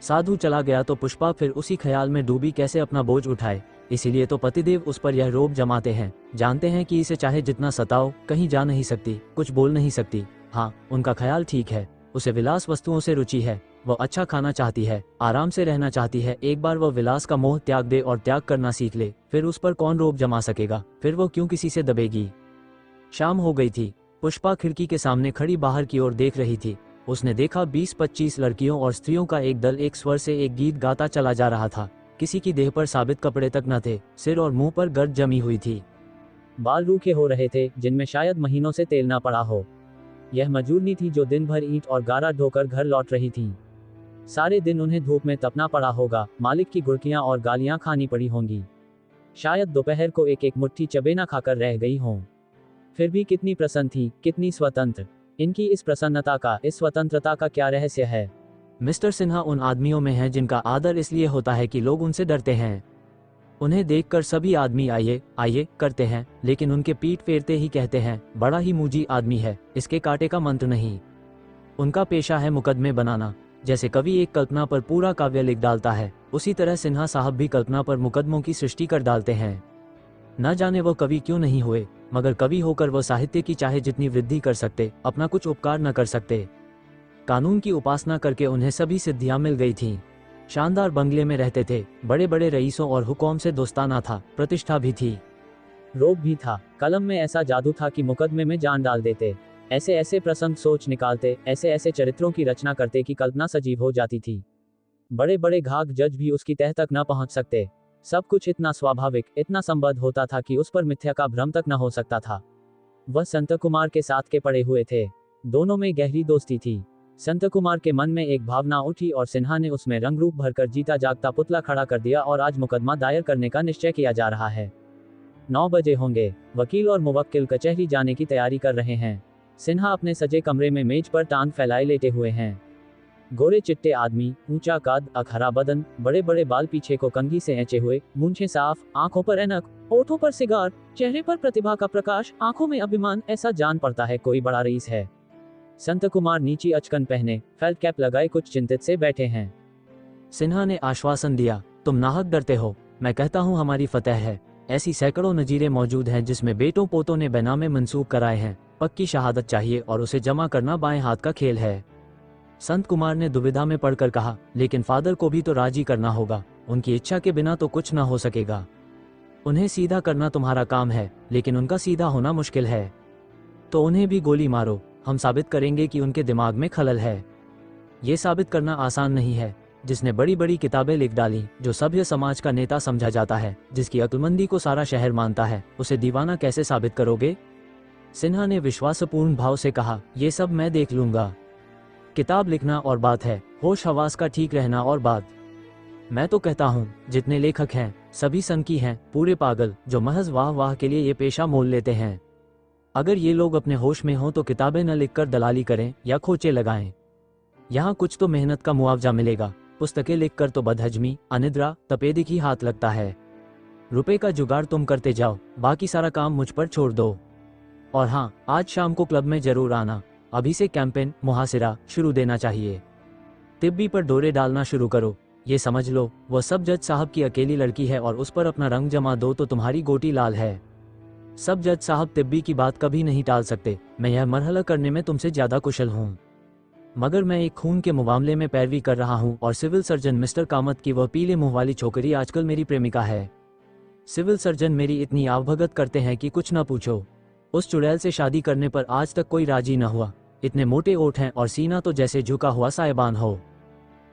साधु चला गया तो पुष्पा फिर उसी ख्याल में डूबी कैसे अपना बोझ उठाए। इसीलिए तो पतिदेव उस पर यह रोब जमाते हैं, जानते हैं कि इसे चाहे जितना सताओ कहीं जा नहीं सकती, कुछ बोल नहीं सकती। हाँ, उनका ख्याल ठीक है, उसे विलास वस्तुओं से रुचि है। वह अच्छा खाना चाहती है, आराम से रहना चाहती है। एक बार वह विलास का मोह त्याग दे और त्याग करना सीख ले, फिर उस पर कौन रोब जमा सकेगा। फिर वो क्यों किसी से दबेगी। शाम हो गई थी। पुष्पा खिड़की के सामने खड़ी बाहर की ओर देख रही थी। उसने देखा 20-25 लड़कियों और स्त्रियों का एक दल एक स्वर से एक गीत गाता चला जा रहा था। किसी की देह पर साबित कपड़े तक न थे, सिर और मुंह पर गर्द जमी हुई थी। बाल रूखे हो रहे थे जिनमें शायद महीनों से तेल ना पड़ा हो। यह मजूरनी थी जो दिन भर ईंट और गारा ढोकर घर लौट रही थीं। सारे दिन उन्हें धूप में तपना पड़ा होगा, मालिक की गुड़कियां और गालियां खानी पड़ी होंगी। शायद दोपहर को एक एक मुट्ठी चबेना खाकर रह गई हों। फिर भी कितनी प्रसन्न थी, कितनी स्वतंत्र। इनकी इस प्रसन्नता का, इस स्वतंत्रता का क्या रहस्य है। मिस्टर सिन्हा उन आदमियों में हैं जिनका आदर इसलिए होता है कि लोग उनसे डरते हैं। उन्हें देखकर सभी आदमी आइए आइए करते हैं, लेकिन उनके पीठ फेरते ही कहते हैं, बड़ा ही मूजी आदमी है, इसके कांटे का मंत्र नहीं। उनका पेशा है मुकदमे बनाना। जैसे कवि एक कल्पना पर पूरा काव्य लिख डालता है, उसी तरह सिन्हा साहब भी कल्पना पर मुकदमों की सृष्टि कर डालते हैं। न जाने वो कवि क्यों नहीं हुए, मगर कवि होकर वो साहित्य की चाहे जितनी वृद्धि कर सकते, अपना कुछ उपकार न कर सकते। कानून की उपासना करके उन्हें सभी सिद्धियां मिल गई थीं। शानदार बंगले में रहते थे, बड़े बड़े रईसों और हुकूम से दोस्ताना था, प्रतिष्ठा भी थी, रोब भी था। कलम में ऐसा जादू था कि मुकदमे में जान डाल देते। ऐसे ऐसे प्रसंग सोच निकालते, ऐसे ऐसे चरित्रों की रचना करते कि कल्पना सजीव हो जाती थी। बड़े बड़े घाघ जज भी उसकी तह तक न पहुंच सकते। सब कुछ इतना स्वाभाविक, इतना संबद्ध होता था कि उस पर मिथ्या का भ्रम तक न हो सकता था। वह संत कुमार के साथ के पड़े हुए थे। दोनों में गहरी दोस्ती थी। संत कुमार के मन में एक भावना उठी और सिन्हा ने उसमें रंग रूप भरकर जीता जागता पुतला खड़ा कर दिया और आज मुकदमा दायर करने का निश्चय किया जा रहा है। 9 बजे होंगे। वकील और मुवक्किल कचहरी जाने की तैयारी कर रहे हैं। सिन्हा अपने सजे कमरे में मेज पर टांग फैलाए लेटे हुए हैं। गोरे चिट्टे आदमी, ऊंचा कद, अखरा बदन, बड़े बड़े बाल पीछे को कंघी से ऐंचे हुए, मूंछें साफ, आंखों पर ऐनक, होठों पर सिगार, चेहरे पर प्रतिभा का प्रकाश, आंखों में अभिमान, ऐसा जान पड़ता है कोई बड़ा रईस है। संत कुमार नीची अचकन पहने, फेल्ट कैप लगाए कुछ चिंतित से बैठे हैं। सिन्हा ने आश्वासन दिया, तुम नाहक डरते हो, मैं कहता हूँ हमारी फतेह है। ऐसी सैकड़ों नजीरें मौजूद हैं जिसमें बेटों पोतों ने बेनामे मंसूब कराए हैं। पक्की शहादत चाहिए और उसे जमा करना बाएं हाथ का खेल है। संत कुमार ने दुविधा में पड़कर कहा, लेकिन फादर को भी तो राजी करना होगा, उनकी इच्छा के बिना तो कुछ ना हो सकेगा। उन्हें सीधा करना तुम्हारा काम है, लेकिन उनका सीधा होना मुश्किल है। तो उन्हें भी गोली मारो, हम साबित करेंगे कि उनके दिमाग में खलल है। ये साबित करना आसान नहीं है। जिसने बड़ी बड़ी किताबें लिख डाली, जो सभ्य समाज का नेता समझा जाता है, जिसकी अक्लमंदी को सारा शहर मानता है, उसे दीवाना कैसे साबित करोगे। सिन्हा ने विश्वासपूर्ण भाव से कहा, ये सब मैं देख लूंगा। किताब लिखना और बात है, होश हवास का ठीक रहना और बात। मैं तो कहता हूँ जितने लेखक हैं सभी सनकी हैं, पूरे पागल, जो महज वाह वाह के लिए ये पेशा मोल लेते हैं। अगर ये लोग अपने होश में हों तो किताबें न लिखकर दलाली करें या खोचे लगाएं। यहाँ कुछ तो मेहनत का मुआवजा मिलेगा, पुस्तकें लिखकर तो बदहजमी, अनिद्रा, तपेदिक ही हाथ लगता है। रुपए का जुगाड़ तुम करते जाओ, बाकी सारा काम मुझ पर छोड़ दो। और हाँ, आज शाम को क्लब में जरूर आना, अभी से कैंपेन मुहासिरा शुरू देना चाहिए। तिब्बी पर डोरे डालना शुरू करो। ये समझ लो वह सब जज साहब की अकेली लड़की है और उस पर अपना रंग जमा दो तो तुम्हारी गोटी लाल है। सब जज साहब तिब्बी की बात कभी नहीं टाल सकते। मैं यह मरहला करने में तुमसे ज्यादा कुशल हूँ, मगर मैं एक खून के मामले में पैरवी कर रहा हूँ और सिविल सर्जन मिस्टर कामत की वह पीले मुंह वाली छोकरी आजकल मेरी प्रेमिका है। सिविल सर्जन मेरी इतनी आवभगत करते हैं कि कुछ न पूछो। उस चुड़ैल से शादी करने पर आज तक कोई राजी न हुआ। इतने मोटे ओठ हैं और सीना तो जैसे झुका हुआ साइबान हो।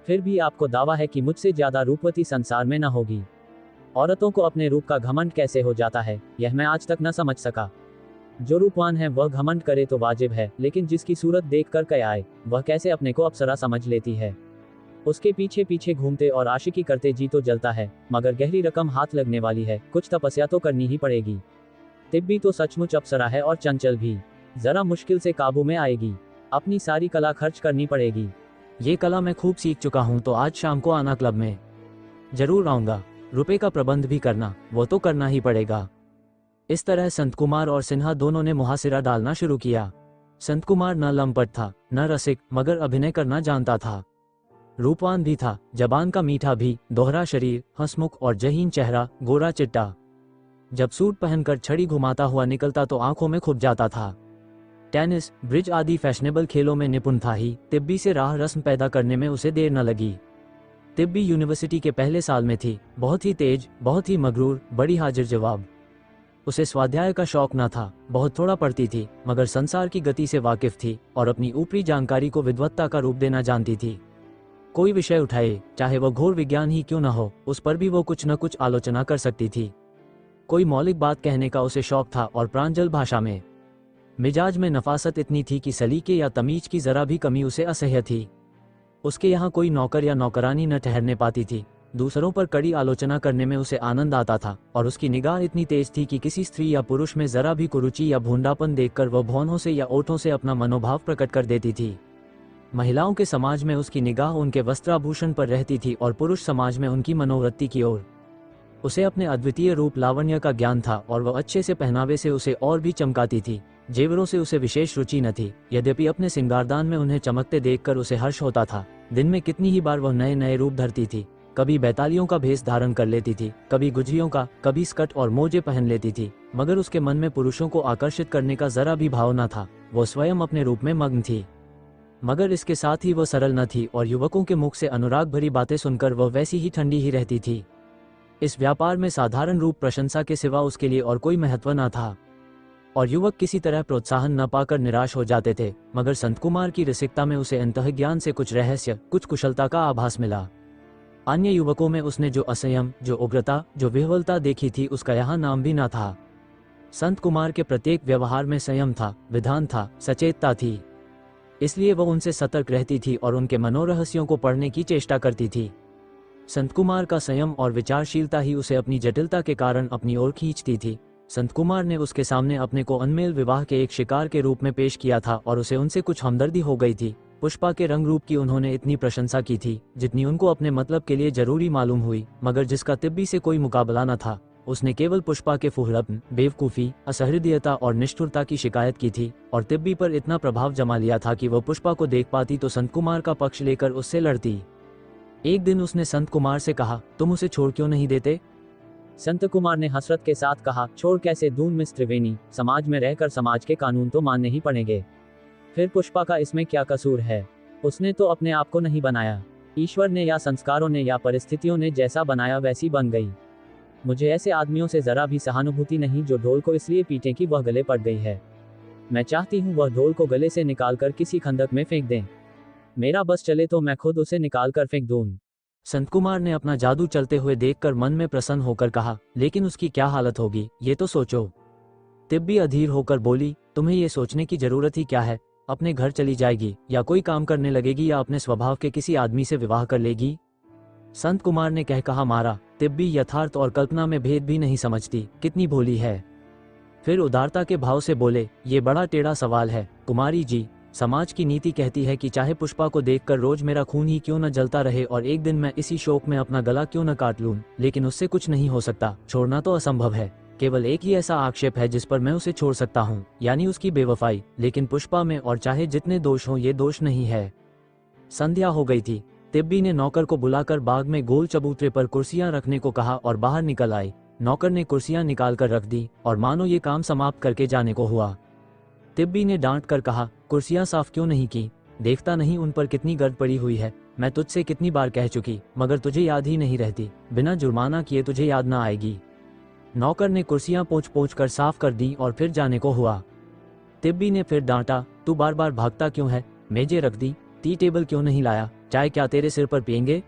फिर भी आपको दावा है कि मुझसे ज्यादा रूपवती संसार में न होगी। औरतों को अपने रूप का घमंड कैसे हो जाता है, यह मैं आज तक न समझ सका। जो रूपवान है वह घमंड करे तो वाजिब है, लेकिन जिसकी सूरत देख कर कह आए वह कैसे अपने को अप्सरा समझ लेती है। उसके पीछे पीछे घूमते और आशिकी करते जी तो जलता है, मगर गहरी रकम हाथ लगने वाली है, कुछ तपस्या तो करनी ही पड़ेगी। तिब्बी तो सचमुच अप्सरा है और चंचल भी, जरा मुश्किल से काबू में आएगी। अपनी सारी कला खर्च करनी पड़ेगी। ये कला मैं खूब सीख चुका हूँ, तो आज शाम को आना क्लब में। जरूर आऊंगा। रुपए का प्रबंध भी करना, वो तो करना ही पड़ेगा। इस तरह संत कुमार और सिन्हा दोनों ने मुहासिरा डालना शुरू किया। संत कुमार न लंपट था न रसिक, मगर अभिनय करना जानता था। रूपवान भी था, जबान का मीठा भी, दोहरा शरीर, हंसमुख और जहीन चेहरा, गोरा चिट्टा। जब सूट पहनकर छड़ी घुमाता हुआ निकलता तो आंखों में खुब जाता था। टेनिस, ब्रिज आदि फैशनेबल खेलों में निपुण था ही। तिब्बी से राह रस्म पैदा करने में उसे देर न लगी। तिब्बी यूनिवर्सिटी के पहले साल में थी, बहुत ही तेज, बहुत ही मगरूर, बड़ी हाजिर जवाब। उसे स्वाध्याय का शौक न था, बहुत थोड़ा पढ़ती थी, मगर संसार की गति से वाकिफ थी और अपनी ऊपरी जानकारी को विद्वत्ता का रूप देना जानती थी। कोई विषय उठाए, चाहे वह घोर विज्ञान ही क्यों न हो, उस पर भी वो कुछ न कुछ आलोचना कर सकती थी। कोई मौलिक बात कहने का उसे शौक था और प्रांजल भाषा में मिजाज में नफासत इतनी थी कि सलीके या तमीज की जरा भी कमी उसे असह्य थी। उसके यहाँ कोई नौकर या नौकरानी न ठहरने पाती थी। दूसरों पर कड़ी आलोचना करने में उसे आनंद आता था और उसकी निगाह इतनी तेज थी कि किसी स्त्री या पुरुष में जरा भी कुरुचि या भूंडापन देखकर वह भौहों से या ओठों से अपना मनोभाव प्रकट कर देती थी। महिलाओं के समाज में उसकी निगाह उनके वस्त्राभूषण पर रहती थी और पुरुष समाज में उनकी मनोवृत्ति की ओर। उसे अपने अद्वितीय रूप लावण्य का ज्ञान था और वह अच्छे से पहनावे से उसे और भी चमकाती थी। जेवरों से उसे विशेष रुचि न थी, यद्यपि अपने सिंगारदान में उन्हें चमकते देखकर उसे हर्ष होता था। दिन में कितनी ही बार वह नए नए रूप धरती थी। कभी बैतालियों का भेष धारण कर लेती थी, कभी गुझियों का, कभी स्कर्ट और मोजे पहन लेती थी, मगर उसके मन में पुरुषों को आकर्षित करने का जरा भी भाव न था। वो स्वयं अपने रूप में मग्न थी, मगर इसके साथ ही वह सरल न थी और युवकों के मुख से अनुराग भरी बातें सुनकर वह वैसी ही ठंडी ही रहती थी। इस व्यापार में साधारण रूप प्रशंसा के सिवा उसके लिए और कोई महत्व न था और युवक किसी तरह प्रोत्साहन न पाकर निराश हो जाते थे। मगर संत कुमार की रसिकता में उसे अंतःज्ञान से कुछ रहस्य, कुछ कुशलता का आभास मिला। अन्य युवकों में उसने जो असंयम, जो उग्रता, जो विह्वलता देखी थी, उसका यहाँ नाम भी न था। संत कुमार के प्रत्येक व्यवहार में संयम था, विधान था, सचेतता थी। इसलिए वह उनसे सतर्क रहती थी और उनके मनोरहस्यों को पढ़ने की चेष्टा करती थी। संत कुमार का संयम और विचारशीलता ही उसे अपनी जटिलता के कारण अपनी ओर खींचती थी। संत कुमार ने उसके सामने अपने को अनमेल विवाह के एक शिकार के रूप में पेश किया था और उसे उनसे कुछ हमदर्दी हो गई थी। पुष्पा के रंग रूप की उन्होंने इतनी प्रशंसा की थी जितनी उनको अपने मतलब के लिए जरूरी मालूम हुई, मगर जिसका तिब्बी से कोई मुकाबला न था। उसने केवल पुष्पा के फुहड़पन, बेवकूफ़ी, असहृदयता और निष्ठुरता की शिकायत की थी और तिब्बी पर इतना प्रभाव जमा लिया था कि वह पुष्पा को देख पाती तो संत कुमार का पक्ष लेकर उससे लड़ती। एक दिन उसने संत कुमार से कहा, तुम उसे छोड़ क्यों नहीं देते? संत कुमार ने हसरत के साथ कहा, छोड़ कैसे दूं मिस त्रिवेणी, समाज में रहकर समाज के कानून तो मानने ही पड़ेंगे। फिर पुष्पा का इसमें क्या कसूर है? उसने तो अपने आप को नहीं बनाया, ईश्वर ने या संस्कारों ने या परिस्थितियों ने जैसा बनाया वैसी बन गई। मुझे ऐसे आदमियों से जरा भी सहानुभूति नहीं जो ढोल को इसलिए पीटे कि वह गले पड़ गई है। मैं चाहती हूँ वह ढोल को गले से निकालकर किसी खंदक में फेंक दें। मेरा बस चले तो मैं खुद उसे निकाल कर फेंक दूं। संत कुमार ने अपना जादू चलते हुए देखकर मन में प्रसन्न होकर कहा, लेकिन उसकी क्या हालत होगी, ये तो सोचो। तिब्बी अधीर होकर बोली, तुम्हें ये सोचने की जरूरत ही क्या है? अपने घर चली जाएगी या कोई काम करने लगेगी या अपने स्वभाव के किसी आदमी से विवाह कर लेगी। संत कुमार ने कहा, मारा, तिब्बी यथार्थ और कल्पना में भेद भी नहीं समझती, कितनी भोली है। फिर उदारता के भाव से बोले, ये बड़ा टेढ़ा सवाल है कुमारी जी। समाज की नीति कहती है कि चाहे पुष्पा को देखकर रोज मेरा खून ही क्यों न जलता रहे और एक दिन मैं इसी शौक में अपना गला क्यों न काट लूं, लेकिन उससे कुछ नहीं हो सकता। छोड़ना तो असंभव है। केवल एक ही ऐसा आक्षेप है जिस पर मैं उसे छोड़ सकता हूँ, यानी उसकी बेवफाई। लेकिन पुष्पा में और चाहे जितने दोष हों, ये दोष नहीं है। संध्या हो गई थी। तिब्बी ने नौकर को बुलाकर बाग में गोल चबूतरे पर कुर्सियां रखने को कहा और बाहर निकल आई। नौकर ने कुर्सियां निकाल कर रख दी और मानो ये काम समाप्त करके जाने को हुआ। तिब्बी ने डांट कर कहा, कुर्सियां साफ क्यों नहीं की? देखता नहीं उन पर कितनी गर्द पड़ी हुई है। मैं तुझसे कितनी बार कह चुकी, मगर तुझे याद ही नहीं रहती। बिना जुर्माना किए तुझे याद ना आएगी। नौकर ने कुर्सियां पोंछ पोंछ कर साफ कर दी और फिर जाने को हुआ। तिब्बी ने फिर डांटा, तू बार बार भागता क्यों है? मेजें रख दी, टी टेबल क्यों नहीं लाया? चाय क्या तेरे सिर पर पिएंगे?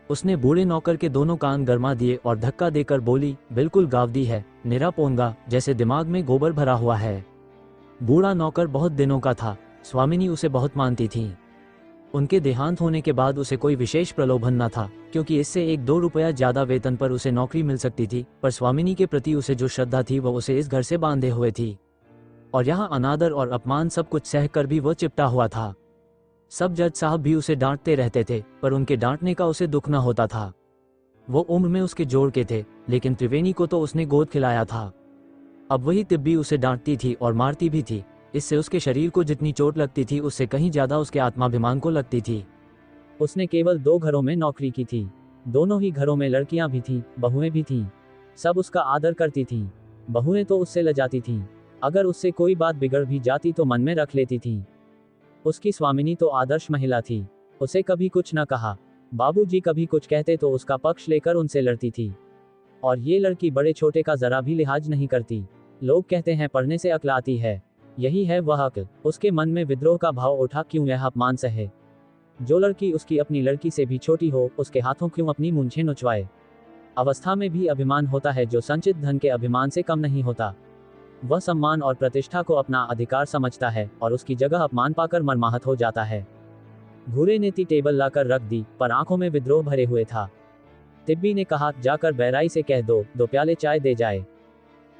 उसने बूढ़े नौकर के दोनों कान गरमा दिए और धक्का देकर बोली, बिल्कुल गावदी है, निरा पोंगा, जैसे दिमाग में गोबर भरा हुआ है। बूढ़ा नौकर बहुत दिनों का था। स्वामिनी उसे बहुत मानती थी। उनके देहांत होने के बाद उसे कोई विशेष प्रलोभन न था, क्योंकि इससे 1-2 रुपया ज्यादा वेतन पर उसे नौकरी मिल सकती थी। पर स्वामिनी के प्रति उसे जो श्रद्धा थी वह उसे इस घर से बांधे हुए थी। और यहाँ अनादर और अपमान सब कुछ सहकर भी वह चिपटा हुआ था। सब जज साहब भी उसे डांटते रहते थे, पर उनके डांटने का उसे दुख न होता था। वो उम्र में उसके जोड़ के थे, लेकिन त्रिवेणी को तो उसने गोद खिलाया था। अब वही तिब्बी उसे डांटती थी और मारती भी थी। इससे उसके शरीर को जितनी चोट लगती थी, उससे कहीं ज्यादा उसके आत्माभिमान को लगती थी। उसने केवल 2 घरों में नौकरी की थी। दोनों ही घरों में लड़कियां भी थीं, बहुएं भी थीं। सब उसका आदर करती थीं। बहुएं तो उससे लजाती थीं। अगर उससे कोई बात बिगड़ भी जाती तो मन में रख लेती थीं। उसकी स्वामिनी तो आदर्श महिला थी। उसे कभी कुछ न कहा। बाबूजी कभी कुछ कहते तो उसका पक्ष लेकर उनसे लड़ती थी। और ये लड़की बड़े छोटे का जरा भी लिहाज नहीं करती। लोग कहते हैं पढ़ने से अक्ल आती है। यही है वह अक्ल। उसके मन में विद्रोह का भाव उठा, क्यों यह अपमान सहे? जो लड़की उसकी अपनी लड़की से भी छोटी हो, उसके हाथों क्यों अपनी मूंछें नुचवाए? अवस्था में भी अभिमान होता है जो संचित धन के अभिमान से कम नहीं होता। वह सम्मान और प्रतिष्ठा को अपना अधिकार समझता है और उसकी जगह अपमान पाकर मर्माहत हो जाता है। घूरे ने टी टेबल लाकर रख दी, पर आंखों में विद्रोह भरे हुए था। तिब्बी ने कहा, जाकर बैराई से कह दो 2 प्याले चाय दे जाए।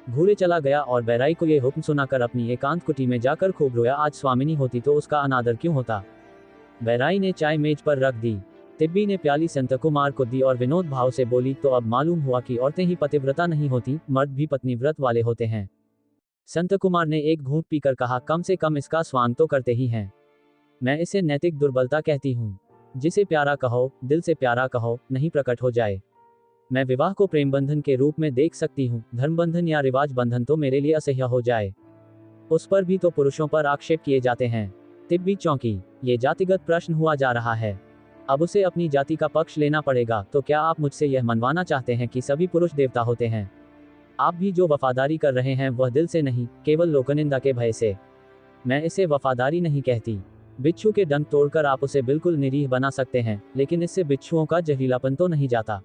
घूरे चला गया और बैराई को ये हुक्म सुनाकर अपनी एकांत कुटी में जाकर खूब रोया। आज स्वामिनी होती तो उसका अनादर क्यों होता। बैराई ने चाय मेज पर रख दी। तिब्बी ने प्याली संत कुमार को दी और विनोद भाव से बोली, तो अब मालूम हुआ कि औरतें ही पतिव्रता नहीं होती, मर्द भी पत्नी व्रत वाले होते हैं। संत कुमार ने एक घूंट पीकर कहा, कम से कम इसका स्वांग तो करते ही हैं। मैं इसे नैतिक दुर्बलता कहती हूँ। जिसे प्यारा कहो, दिल से प्यारा कहो, नहीं प्रकट हो जाए। मैं विवाह को प्रेम बंधन के रूप में देख सकती हूँ। धर्म बंधन या रिवाज बंधन तो मेरे लिए असह्य हो जाए। उस पर भी तो पुरुषों पर आक्षेप किए जाते हैं। तिब्बी चौंकी। ये जातिगत प्रश्न हुआ जा रहा है। अब उसे अपनी जाति का पक्ष लेना पड़ेगा। तो क्या आप मुझसे यह मनवाना चाहते हैं कि सभी पुरुष देवता होते हैं? आप भी जो वफादारी कर रहे हैं वह दिल से नहीं, केवल लोकनिंदा के भय से। मैं इसे वफादारी नहीं कहती। बिच्छू के डंक तोड़कर आप उसे बिल्कुल निरीह बना सकते हैं, लेकिन इससे बिच्छुओं का जहरीलापन तो नहीं जाता।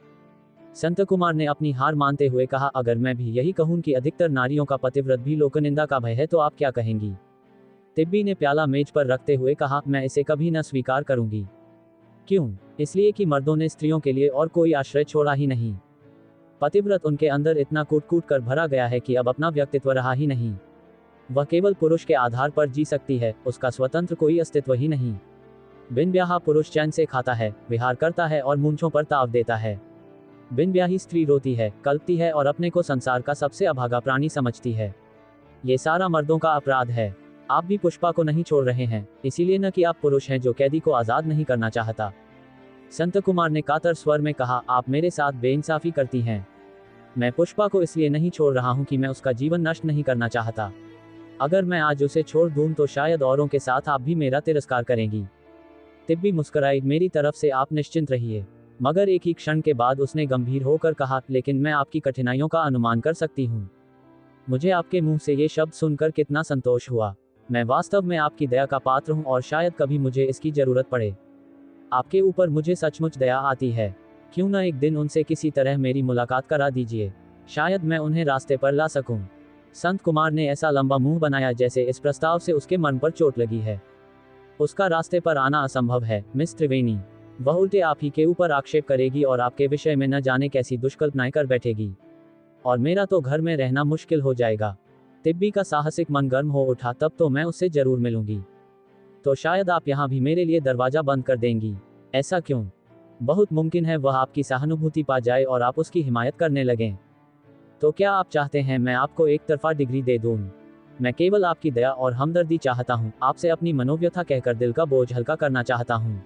संत कुमार ने अपनी हार मानते हुए कहा, अगर मैं भी यही कहूं कि अधिकतर नारियों का पतिव्रत भी लोकनिंदा का भय है तो आप क्या कहेंगी? तिब्बी ने प्याला मेज पर रखते हुए कहा, मैं इसे कभी न स्वीकार करूंगी। क्यों? इसलिए कि मर्दों ने स्त्रियों के लिए और कोई आश्रय छोड़ा ही नहीं। पतिव्रत उनके अंदर इतना कूट कूट कर भरा गया है कि अब अपना व्यक्तित्व रहा ही नहीं। वह केवल पुरुष के आधार पर जी सकती है, उसका स्वतंत्र कोई अस्तित्व ही नहीं। बिन ब्याहा पुरुष चैन से खाता है, विहार करता है और मूंछों पर ताव देता है। बिन ब्याही स्त्री रोती है, कल्पती है और अपने को संसार का सबसे अभागा प्राणी समझती है। ये सारा मर्दों का अपराध है। आप भी पुष्पा को नहीं छोड़ रहे हैं, इसीलिए न कि आप पुरुष हैं जो कैदी को आजाद नहीं करना चाहता। संत कुमार ने कातर स्वर में कहा, आप मेरे साथ बेइंसाफी करती हैं। मैं पुष्पा को इसलिए नहीं छोड़ रहा हूं कि मैं उसका जीवन नष्ट नहीं करना चाहता। अगर मैं आज उसे छोड़ दूं तो शायद औरों के साथ आप भी मेरा तिरस्कार करेंगी। तिब्बी मुस्कुराई, मेरी तरफ से आप निश्चिंत रहिए। मगर एक ही क्षण के बाद उसने गंभीर होकर कहा, लेकिन मैं आपकी कठिनाइयों का अनुमान कर सकती हूँ। मुझे आपके मुंह से ये शब्द सुनकर कितना संतोष हुआ। मैं वास्तव में आपकी दया का पात्र हूँ और शायद कभी मुझे इसकी जरूरत पड़े। आपके ऊपर मुझे सचमुच दया आती है। क्यों न एक दिन उनसे किसी तरह मेरी मुलाकात करा दीजिए, शायद मैं उन्हें रास्ते पर ला सकूं। संत कुमार ने ऐसा लंबा मुंह बनाया जैसे इस प्रस्ताव से उसके मन पर चोट लगी है। उसका रास्ते पर आना असंभव है, मिस त्रिवेणी। वह उल्टे आप ही के ऊपर आक्षेप करेगी और आपके विषय में न जाने कैसी दुष्कल्पनाएं कर बैठेगी। और मेरा तो घर में रहना मुश्किल हो जाएगा। तिब्बी का साहसिक मन गर्म हो उठा, तब तो मैं उससे जरूर मिलूंगी। तो शायद आप यहाँ भी मेरे लिए दरवाजा बंद कर देंगी। ऐसा क्यों? बहुत मुमकिन है वह आपकी सहानुभूति पा जाए और आप उसकी हिमायत करने लगें। तो क्या आप चाहते हैं मैं आपको एक तरफा डिग्री दे दूं? मैं केवल आपकी दया और हमदर्दी चाहता हूँ, आपसे अपनी मनोव्यथा कहकर दिल का बोझ हल्का करना चाहता हूँ।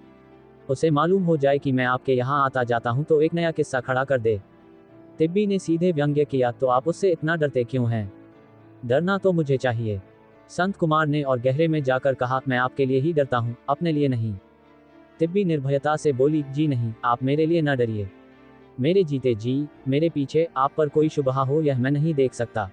उसे मालूम हो जाए कि मैं आपके यहाँ आता जाता हूँ तो एक नया किस्सा खड़ा कर दे। तिब्बी ने सीधे व्यंग्य किया, तो आप उससे इतना डरते क्यों हैं? डरना तो मुझे चाहिए, संत कुमार ने और गहरे में जाकर कहा, मैं आपके लिए ही डरता हूँ, अपने लिए नहीं। तिब्बी निर्भयता से बोली, जी नहीं, आप मेरे लिए न डरिए। मेरे जीते जी मेरे पीछे आप पर कोई शुबहा हो यह मैं नहीं देख सकता।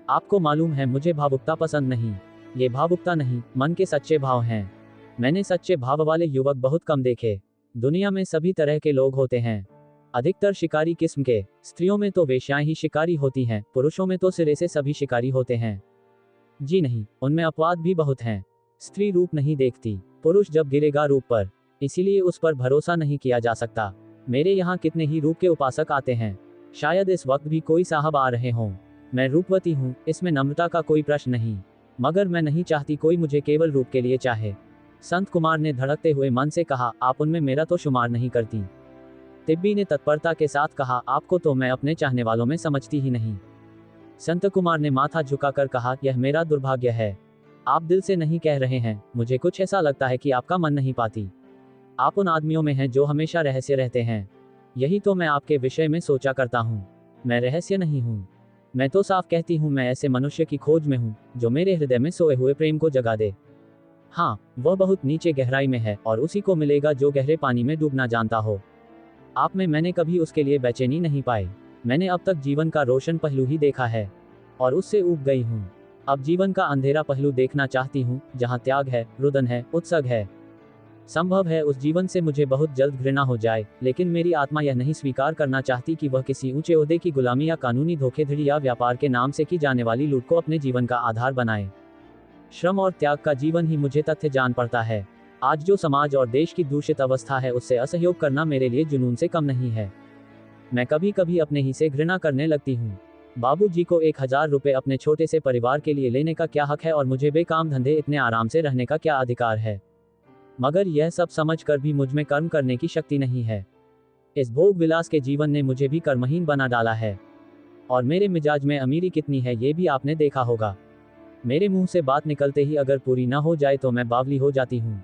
आपको मालूम है मुझे भावुकता पसंद नहीं। ये भावुकता नहीं, मन के सच्चे भाव हैं। मैंने सच्चे भाव वाले युवक बहुत कम देखे। दुनिया में सभी तरह के लोग होते हैं, अधिकतर शिकारी किस्म के। स्त्रियों में तो वेश्याएं ही शिकारी होती हैं, पुरुषों में तो सिरे से सभी शिकारी होते हैं। जी नहीं, उनमें अपवाद भी बहुत हैं। स्त्री रूप नहीं देखती, पुरुष जब गिरेगा रूप पर, इसीलिए उस पर भरोसा नहीं किया जा सकता। मेरे यहाँ कितने ही रूप के उपासक आते हैं, शायद इस वक्त भी कोई साहब आ रहे हों। मैं रूपवती हूँ, इसमें नम्रता का कोई प्रश्न नहीं, मगर मैं नहीं चाहती कोई मुझे केवल रूप के लिए चाहे। संत कुमार ने धड़कते हुए मन से कहा, आप उनमें मेरा तो शुमार नहीं करती। तिब्बी ने तत्परता के साथ कहा, आपको तो मैं अपने चाहने वालों में समझती ही नहीं। संत कुमार ने माथा झुकाकर कहा, यह मेरा दुर्भाग्य है। आप दिल से नहीं कह रहे हैं, मुझे कुछ ऐसा लगता है कि आपका मन नहीं पाती। आप उन आदमियों में हैं जो हमेशा रहस्य रहते हैं। यही तो मैं आपके विषय में सोचा करता हूँ। मैं रहस्य नहीं हूँ, मैं तो साफ कहती हूँ, मैं ऐसे मनुष्य की खोज में हूँ जो मेरे हृदय में सोए हुए प्रेम को जगा दे। हाँ, वह बहुत नीचे गहराई में है और उसी को मिलेगा जो गहरे पानी में डूबना जानता हो। आप में मैंने कभी उसके लिए बेचैनी नहीं पाई। मैंने अब तक जीवन का रोशन पहलू ही देखा है और उससे ऊब गई हूँ। अब जीवन का अंधेरा पहलू देखना चाहती हूँ, जहाँ त्याग है, रुदन है, उत्सर्ग है। संभव है उस जीवन से मुझे बहुत जल्द घृणा हो जाए, लेकिन मेरी आत्मा यह नहीं स्वीकार करना चाहती कि वह किसी ऊंचे ओहदे की गुलामी या कानूनी धोखेधड़ी या व्यापार के नाम से की जाने वाली लूट को अपने जीवन का आधार बनाए। श्रम और त्याग का जीवन ही मुझे तथ्य जान पड़ता है। आज जो समाज और देश की दूषित अवस्था है, उससे असहयोग करना मेरे लिए जुनून से कम नहीं है। मैं कभी कभी अपने ही से घृणा करने लगती हूँ। बाबूजी को 1000 रुपए अपने छोटे से परिवार के लिए लेने का क्या हक है और मुझे बेकाम धंधे इतने आराम से रहने का क्या अधिकार है? मगर यह सब समझकर भी मुझ में कर्म करने की शक्ति नहीं है। इस भोग विलास के जीवन ने मुझे भी कर्महीन बना डाला है। और मेरे मिजाज में अमीरी कितनी है ये भी आपने देखा होगा। मेरे मुंह से बात निकलते ही अगर पूरी ना हो जाए तो मैं बावली हो जाती हूँ।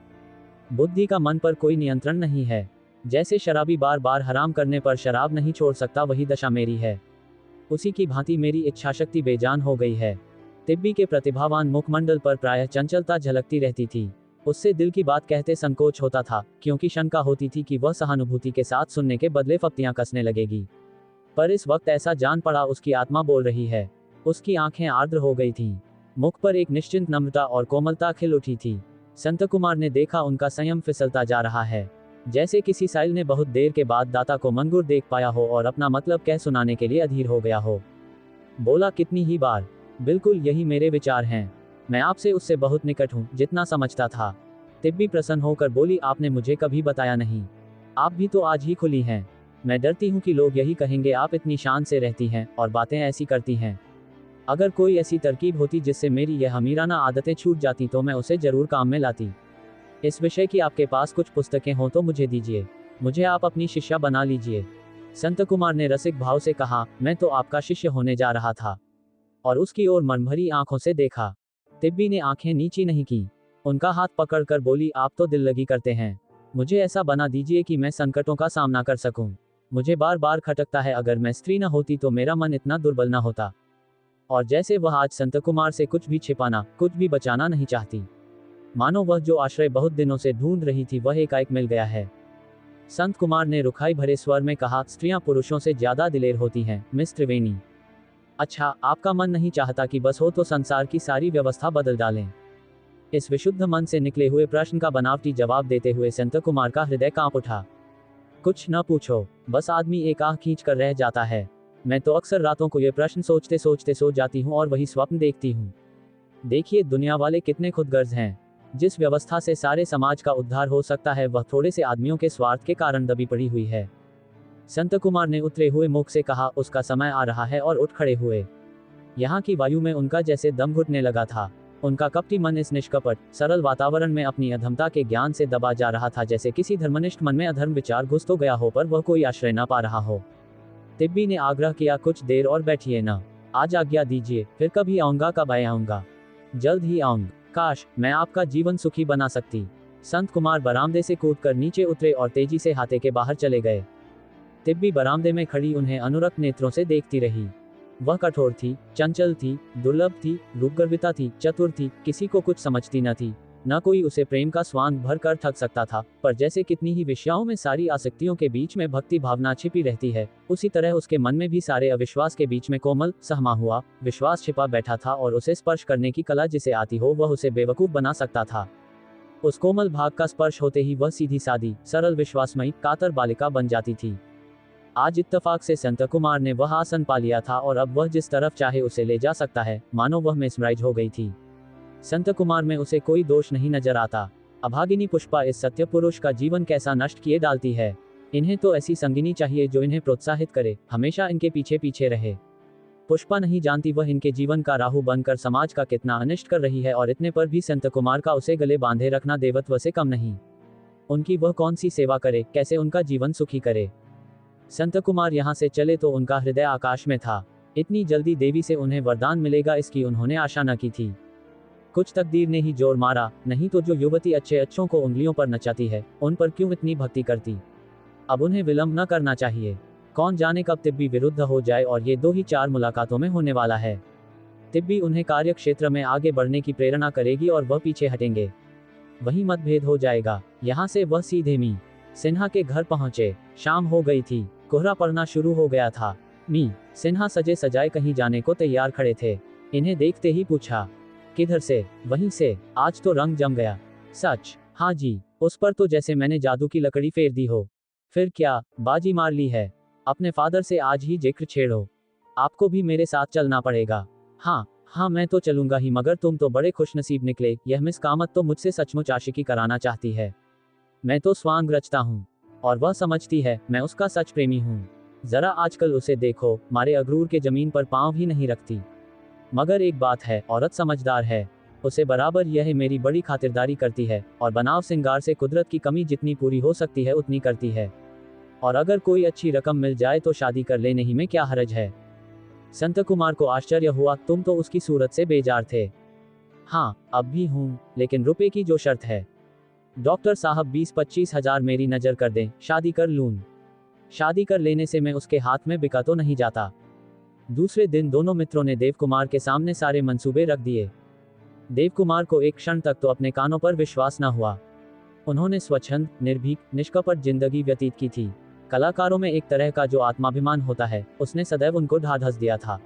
बुद्धि का मन पर कोई नियंत्रण नहीं है। जैसे शराबी बार बार हराम करने पर शराब नहीं छोड़ सकता, वही दशा मेरी है। उसी की भांति मेरी इच्छाशक्ति बेजान हो गई है। तिब्बी के प्रतिभावान मुखमंडल पर प्रायः चंचलता झलकती रहती थी। उससे दिल की बात कहते संकोच होता था, क्योंकि शंका होती थी कि वह सहानुभूति के साथ सुनने के बदले फप्तियां कसने लगेगी। पर इस वक्त ऐसा जान पड़ा उसकी आत्मा बोल रही है। उसकी आंखें आर्द्र हो गई थीं। मुख पर एक निश्चिंत नम्रता और कोमलता खिल उठी थी। संत कुमार ने देखा उनका संयम फिसलता जा रहा है, जैसे किसी साइल ने बहुत देर के बाद दाता को मंगूर देख पाया हो और अपना मतलब कह सुनाने के लिए अधीर हो गया हो। बोला, कितनी ही बार। बिल्कुल यही मेरे विचार हैं। मैं आपसे उससे बहुत निकट हूँ, जितना समझता था। तिब्बी प्रसन्न होकर बोली, आपने मुझे कभी बताया नहीं। आप भी तो आज ही खुली हैं। मैं डरती हूँ कि लोग यही कहेंगे, आप इतनी शान से रहती हैं और बातें ऐसी करती हैं। अगर कोई ऐसी तरकीब होती जिससे मेरी यह अमीराना आदतें छूट जाती तो मैं उसे जरूर काम में लाती। इस विषय की आपके पास कुछ पुस्तकें हों तो मुझे दीजिए। मुझे आप अपनी शिष्या बना लीजिए। संत कुमार ने रसिक भाव से कहा, मैं तो आपका शिष्य होने जा रहा था। और उसकी ओर मनभरी आंखों से देखा। तिब्बी ने आंखें नीची नहीं की। उनका हाथ पकड़कर बोली, आप तो दिल लगी करते हैं। मुझे ऐसा बना दीजिए कि मैं संकटों का सामना कर सकूं। मुझे बार बार खटकता है, अगर मैं स्त्री न होती तो मेरा मन इतना दुर्बल न होता। और जैसे वह आज संत कुमार से कुछ भी छिपाना, कुछ भी बचाना नहीं चाहती। मानो वह जो आश्रय बहुत दिनों से ढूंढ रही थी वह एकाएक मिल गया है। संत कुमार ने रुखाई भरे स्वर में कहा, स्त्रियां पुरुषों से ज्यादा दिलेर होती हैं, मिस त्रिवेणी। अच्छा, आपका मन नहीं चाहता कि बस हो तो संसार की सारी व्यवस्था बदल डालें? इस विशुद्ध मन से निकले हुए प्रश्न का बनावटी जवाब देते हुए संत कुमार का हृदय कांप उठा। कुछ न पूछो, बस आदमी एक आह खींच कर रह जाता है। मैं तो अक्सर रातों को ये प्रश्न सोचते सोचते सो जाती हूँ और वही स्वप्न देखती हूँ। देखिए दुनिया वाले कितने खुदगर्ज हैं। जिस व्यवस्था से सारे समाज का उद्धार हो सकता है वह थोड़े से आदमियों के स्वार्थ के कारण दबी पड़ी हुई है। संत कुमार ने उतरे हुए मुख से कहा, उसका समय आ रहा है, और उठ खड़े हुए। यहाँ की वायु में उनका जैसे दम घुटने लगा था। उनका कपटी मन इस निष्कपट सरल वातावरण में अपनी अधमता के ज्ञान से दबा जा रहा था, जैसे किसी धर्मनिष्ठ मन में अधर्म विचार घुस तो गया हो पर वह कोई आश्रय न पा रहा हो। तिब्बी ने आग्रह किया, कुछ देर और बैठिए ना, आज आज्ञा दीजिए, फिर कभी आऊंगा, कब आऊंगा? जल्द ही आऊंगा। काश मैं आपका जीवन सुखी बना सकती। संत कुमार बरामदे से कूदकर नीचे उतरे और तेजी से हाथे के बाहर चले गए। तिब्बी बरामदे में खड़ी उन्हें अनुरक्त नेत्रों से देखती रही। वह कठोर थी, चंचल थी, दुर्लभ थी, रूपगर्विता थी, चतुर थी, किसी को कुछ समझती न थी, न कोई उसे प्रेम का स्वांग भर कर थक सकता था। पर जैसे कितनी ही विषयों में सारी आसक्तियों के बीच में भक्ति भावना छिपी रहती है, उसी तरह उसके मन में भी सारे अविश्वास के बीच में कोमल सहमा हुआ विश्वास छिपा बैठा था, और उसे स्पर्श करने की कला जिसे आती हो वह उसे बेवकूफ बना सकता था। उस कोमल भाग का स्पर्श होते ही वह सीधी सादी, सरल, विश्वासमयी, कातर बालिका बन जाती थी। आज इत्तफाक से संत कुमार ने वह आसन पा लिया था और अब वह जिस तरफ चाहे उसे ले जा सकता है, मानो वह मेस्मराइज हो गई थी। संत कुमार में उसे कोई दोष नहीं नजर आता। अभागिनी पुष्पा इस सत्य पुरुष का जीवन कैसा नष्ट किए डालती है। इन्हें तो ऐसी संगिनी चाहिए जो इन्हें प्रोत्साहित करे, हमेशा इनके पीछे पीछे रहे। पुष्पा नहीं जानती वह इनके जीवन का राहु बनकर समाज का कितना अनिष्ट कर रही है, और इतने पर भी संत कुमार का उसे गले बांधे रखना देवत्व से कम नहीं। उनकी वह कौन सी सेवा करे, कैसे उनका जीवन सुखी करे। संत कुमार यहाँ से चले तो उनका हृदय आकाश में था। इतनी जल्दी देवी से उन्हें वरदान मिलेगा इसकी उन्होंने आशा न की थी। कुछ तकदीर ने ही जोर मारा, नहीं तो जो युवती अच्छे अच्छों को उंगलियों पर नचाती है, उन पर क्यों इतनी भक्ति करती। अब उन्हें विलंब न करना चाहिए। कौन जाने कब तिब्बी विरुद्ध हो जाए, और ये 2 ही 4 मुलाकातों में होने वाला है। तिब्बी उन्हें कार्य क्षेत्र में आगे बढ़ने की प्रेरणा करेगी और वह पीछे हटेंगे। वही मतभेद हो जाएगा। यहाँ से वह सीधे मी सिन्हा के घर पहुंचे। शाम हो गई थी, कोहरा पड़ना शुरू हो गया था। मी सिन्हा सजे सजाए कहीं जाने को तैयार खड़े थे। इन्हें देखते ही पूछा, किधर से? वहीं से। आज तो रंग जम गया। सच? हाँ जी, उस पर तो जैसे मैंने जादू की लकड़ी फेर दी हो। फिर क्या, बाजी मार ली है? अपने फादर से आज ही जिक्र छेड़ो। आपको भी मेरे साथ चलना पड़ेगा। हाँ, मैं तो चलूंगा ही, मगर तुम तो बड़े खुशनसीब निकले। यह मिस कामत तो मुझसे सचमुच आशिकी कराना चाहती है। मैं तो स्वांग रचता हूँ, और वह समझती है मैं उसका सच प्रेमी हूँ। जरा आजकल उसे देखो, मारे अगरूर के जमीन पर पांव भी नहीं रखती। मगर एक बात है, औरत समझदार है। उसे बराबर यह मेरी बड़ी खातिरदारी करती है, और बनाव सिंगार से कुदरत की कमी जितनी पूरी हो सकती है उतनी करती है। और अगर कोई अच्छी रकम मिल जाए तो शादी कर लेने ही में क्या हरज है। संत कुमार को आश्चर्य हुआ, तुम तो उसकी सूरत से बेजार थे। हाँ, अब भी हूँ, लेकिन रुपए की जो शर्त है। डॉक्टर साहब 20-25 हजार मेरी नजर कर दें, शादी कर लूँ। शादी कर लेने से मैं उसके हाथ में बिका तो नहीं जाता। दूसरे दिन दोनों मित्रों ने देव कुमार के सामने सारे मंसूबे रख दिए। देव कुमार को एक क्षण तक तो अपने कानों पर विश्वास न हुआ। उन्होंने स्वच्छंद, निर्भीक, निष्कपट जिंदगी व्यतीत की थी। कलाकारों में एक तरह का जो आत्माभिमान होता है, उसने सदैव उनको ढा ढस दिया था।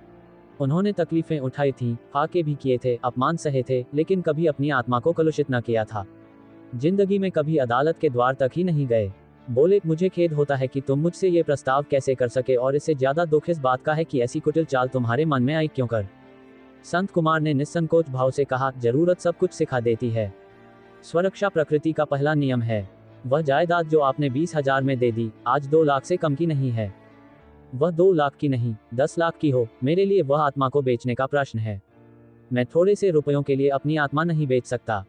उन्होंने तकलीफें उठाई थीं, फाके भी किए थे, अपमान सहे थे, लेकिन कभी अपनी आत्मा को कलुषित न किया था। जिंदगी में कभी अदालत के द्वार तक ही नहीं गए। बोले, मुझे खेद होता है कि तुम मुझसे ये प्रस्ताव कैसे कर सके, और इससे ज्यादा दुख इस बात का है कि ऐसी कुटिल चाल तुम्हारे मन में आई क्यों कर। संत कुमार ने निस्संकोच भाव से कहा, जरूरत सब कुछ सिखा देती है। स्वरक्षा प्रकृति का पहला नियम है। वह जायदाद जो आपने 20 हजार में दे दी, आज 2 लाख से कम की नहीं है। वह 2 लाख की नहीं, 10 लाख की हो, मेरे लिए वह आत्मा को बेचने का प्रश्न है। मैं थोड़े से रुपयों के लिए अपनी आत्मा नहीं बेच सकता।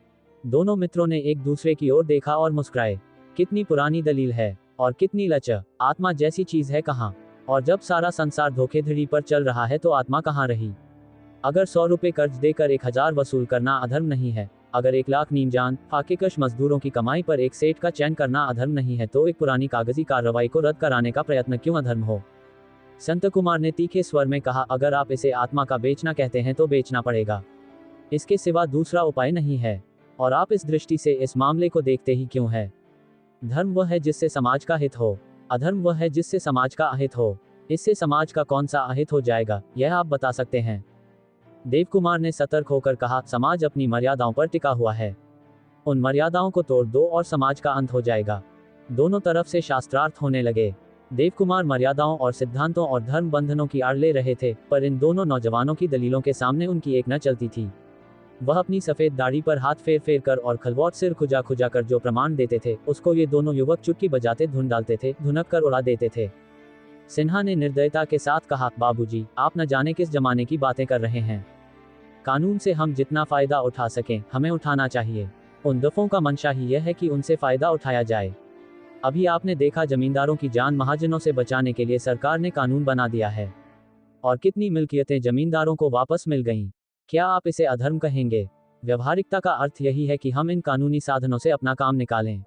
दोनों मित्रों ने एक दूसरे की ओर देखा और मुस्कुराए। कितनी पुरानी दलील है, और कितनी लच। आत्मा जैसी चीज है कहाँ? और जब सारा संसार धोखेधड़ी पर चल रहा है तो आत्मा कहाँ रही? अगर 100 रुपए कर्ज देकर 1000 वसूल करना अधर्म नहीं है, अगर 1 लाख नीमजान फाकेकश मजदूरों की कमाई पर एक सेठ का चयन करना अधर्म नहीं है, तो एक पुरानी कागजी कार्रवाई को रद्द कराने का प्रयत्न क्यों अधर्म हो? संत कुमार ने तीखे स्वर में कहा, अगर आप इसे आत्मा का बेचना कहते हैं तो बेचना पड़ेगा। इसके सिवा दूसरा उपाय नहीं है। और आप इस दृष्टि से इस मामले को देखते ही क्यों है? धर्म वह है जिससे समाज का हित हो, अधर्म वह है जिससे समाज का अहित हो। इससे समाज का कौन सा अहित हो जाएगा, यह आप बता सकते हैं? देव कुमार ने सतर्क होकर कहा, समाज अपनी मर्यादाओं पर टिका हुआ है। उन मर्यादाओं को तोड़ दो और समाज का अंत हो जाएगा। दोनों तरफ से शास्त्रार्थ होने लगे। देव कुमार मर्यादाओं और सिद्धांतों और धर्म बंधनों की आड़ ले रहे थे, पर इन दोनों नौजवानों की दलीलों के सामने उनकी एक न चलती थी। वह अपनी सफेद दाढ़ी पर हाथ फेर फेर कर और खलवौट सिर खुजा खुजा कर जो प्रमाण देते थे, उसको ये दोनों युवक चुटकी बजाते धुन डालते थे, धुनक कर उड़ा देते थे। सिन्हा ने निर्दयता के साथ कहा, बाबूजी, आप न जाने किस जमाने की बातें कर रहे हैं। कानून से हम जितना फायदा उठा सकें, हमें उठाना चाहिए। उन दफों का मंशा ही यह है कि उनसे फायदा उठाया जाए। अभी आपने देखा, जमींदारों की जान महाजनों से बचाने के लिए सरकार ने कानून बना दिया है, और कितनी मिल्कियतें जमींदारों को वापस मिल गईं। क्या आप इसे अधर्म कहेंगे? व्यवहारिकता का अर्थ यही है कि हम इन कानूनी साधनों से अपना काम निकालें।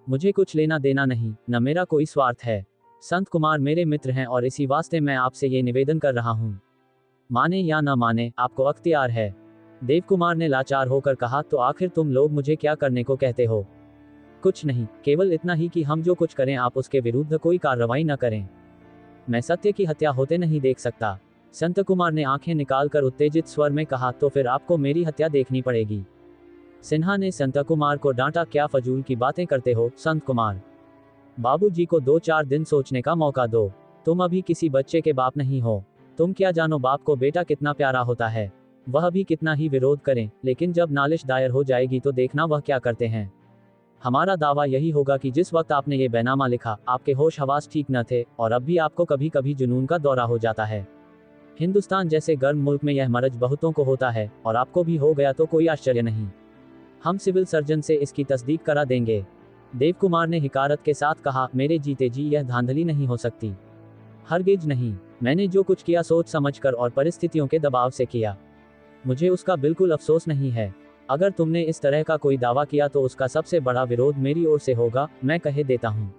मुझे कुछ लेना देना नहीं, न मेरा कोई स्वार्थ है। संत कुमार मेरे मित्र हैं और इसी वास्ते मैं आपसे ये निवेदन कर रहा हूँ। माने या न माने, आपको अख्तियार है। देव कुमार ने लाचार होकर कहा, तो आखिर तुम लोग मुझे क्या करने को कहते हो? कुछ नहीं, केवल इतना ही कि हम जो कुछ करें आप उसके विरुद्ध कोई कार्रवाई न करें। मैं सत्य की हत्या होते नहीं देख सकता। संत कुमार ने आंखें निकालकर उत्तेजित स्वर में कहा, तो फिर आपको मेरी हत्या देखनी पड़ेगी। सिन्हा ने संत कुमार को डांटा, क्या फजूल की बातें करते हो संत कुमार? बाबूजी को 2-4 दिन सोचने का मौका दो। तुम अभी किसी बच्चे के बाप नहीं हो। तुम क्या जानो बाप को बेटा कितना प्यारा होता है। वह भी कितना ही विरोध करें, लेकिन जब नालिश दायर हो जाएगी तो देखना वह क्या करते हैं। हमारा दावा यही होगा कि जिस वक्त आपने ये बैनामा लिखा, आपके होश हवास ठीक न थे, और अब भी आपको कभी कभी जुनून का दौरा हो जाता है। हिंदुस्तान जैसे गर्म मुल्क में यह मर्ज बहुतों को होता है, और आपको भी हो गया तो कोई आश्चर्य नहीं। हम सिविल सर्जन से इसकी तस्दीक करा देंगे। देव कुमार ने हिकारत के साथ कहा, मेरे जीते जी यह धांधली नहीं हो सकती। हरगिज नहीं। मैंने जो कुछ किया सोच समझकर और परिस्थितियों के दबाव से किया। मुझे उसका बिल्कुल अफसोस नहीं है। अगर तुमने इस तरह का कोई दावा किया तो उसका सबसे बड़ा विरोध मेरी ओर से होगा, मैं कहे देता हूँ।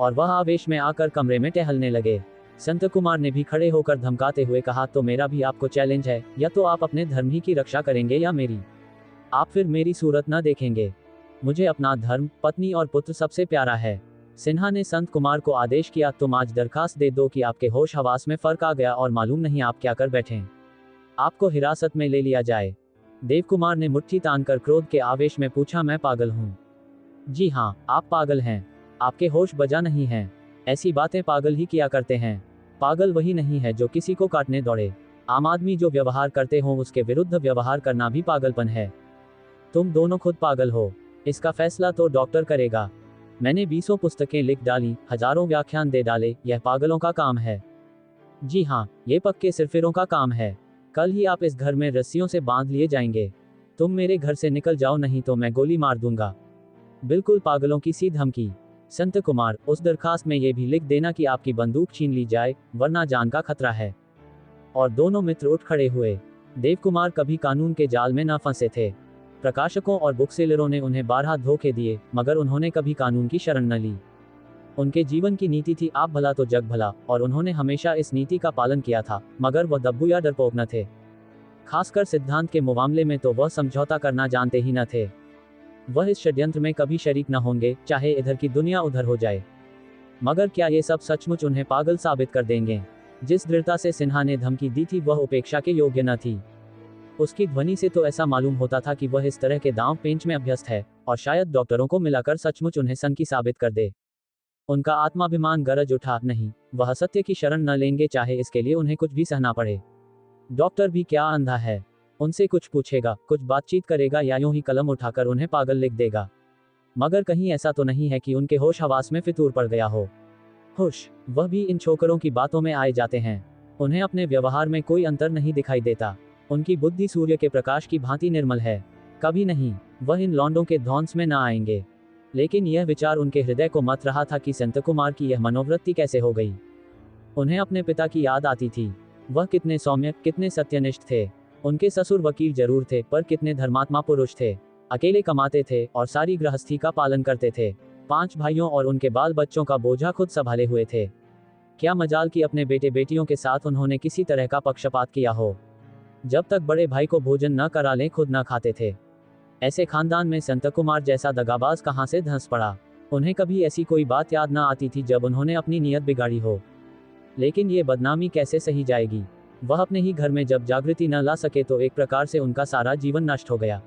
और वह आवेश में आकर कमरे में टहलने लगे। संत कुमार ने भी खड़े होकर धमकाते हुए कहा, तो मेरा भी आपको चैलेंज है, या तो आप अपने धर्म ही की रक्षा करेंगे या मेरी। आप फिर मेरी सूरत न देखेंगे। मुझे अपना धर्म, पत्नी और पुत्र सबसे प्यारा है। सिन्हा ने संत कुमार को आदेश किया, तुम आज दरखास्त दे दो कि आपके होश हवास में फर्क आ गया और मालूम नहीं आप क्या कर बैठे। आपको हिरासत में ले लिया जाए। देव कुमार ने मुट्ठी तानकर क्रोध के आवेश में पूछा, मैं पागल हूँ? जी हाँ, आप पागल हैं। आपके होश बजा नहीं हैं। ऐसी बातें पागल ही किया करते हैं। पागल वही नहीं है जो किसी को काटने दौड़े। आम आदमी जो व्यवहार करते हो उसके विरुद्ध व्यवहार करना भी पागलपन है। तुम दोनों खुद पागल हो। इसका फैसला तो डॉक्टर करेगा। मैंने 20 पुस्तकें लिख डाली, हजारों व्याख्यान दे डाले, यह पागलों का काम है। जी हाँ, ये पक्के सिरफिरों का काम है। कल ही आप इस घर में रस्सियों से बांध लिए जाएंगे। तुम मेरे घर से निकल जाओ, नहीं तो मैं गोली मार दूंगा। बिल्कुल पागलों की सी धमकी। संत कुमार, उस दरखास्त में ये भी लिख देना कि आपकी बंदूक छीन ली जाए, वरना जान का खतरा है। और दोनों मित्र उठ खड़े हुए। देव कुमार कभी कानून के जाल में न फंसे थे। प्रकाशकों और बुकसेलरों ने उन्हें बारहा धोखे दिए, मगर उन्होंने कभी कानून की शरण न ली। उनके जीवन की नीति थी, आप भला तो जग भला, और उन्होंने हमेशा इस नीति का पालन किया था, मगर वह दब्बू या डरपोक न थे। खासकर सिद्धांत के मामले में तो वह समझौता करना जानते ही न थे। वह इस षड्यंत्र में कभी शरीक न होंगे, चाहे इधर की दुनिया उधर हो जाए। मगर क्या ये सब सचमुच उन्हें पागल साबित कर देंगे? जिस दृढ़ता से सिन्हा ने धमकी दी थी वह उपेक्षा के योग्य न थी। उसकी ध्वनि से तो ऐसा मालूम होता था कि वह इस तरह के दांव पेंच में अभ्यस्त है, और शायद डॉक्टरों को मिलाकर सचमुच उन्हें सनकी साबित कर दे। उनका आत्माभिमान गरज उठा, नहीं, वह सत्य की शरण न लेंगे, चाहे इसके लिए उन्हें कुछ भी सहना पड़े। डॉक्टर भी क्या अंधा है? उनसे कुछ पूछेगा, कुछ बातचीत करेगा, या यूं ही कलम उठाकर उन्हें पागल लिख देगा। मगर कहीं ऐसा तो नहीं है कि उनके होश हवास में फितूर पड़ गया हो। होश, वह भी इन छोकरों की बातों में आए जाते हैं। उन्हें अपने व्यवहार में कोई अंतर नहीं दिखाई देता। उनकी बुद्धि सूर्य के प्रकाश की भांति निर्मल है। कभी नहीं, वह इन लौंडों के धौंस में न आएंगे। लेकिन यह विचार उनके हृदय को मत रहा था कि संत कुमार की यह मनोवृत्ति कैसे हो गई। उन्हें अपने पिता की याद आती थी। वह कितने सौम्य, कितने सत्यनिष्ठ थे। उनके ससुर वकील जरूर थे, पर कितने धर्मात्मा पुरुष थे। अकेले कमाते थे और सारी गृहस्थी का पालन करते थे। 5 भाइयों और उनके बाल बच्चों का बोझा खुद संभाले हुए थे। क्या मजाल कि अपने बेटे बेटियों के साथ उन्होंने किसी तरह का पक्षपात किया हो। जब तक बड़े भाई को भोजन न करा लें खुद न खाते थे। ऐसे खानदान में संत कुमार जैसा दगाबाज कहां से धंस पड़ा। उन्हें कभी ऐसी कोई बात याद न आती थी जब उन्होंने अपनी नीयत बिगाड़ी हो। लेकिन ये बदनामी कैसे सही जाएगी? वह अपने ही घर में जब जागृति न ला सके तो एक प्रकार से उनका सारा जीवन नष्ट हो गया।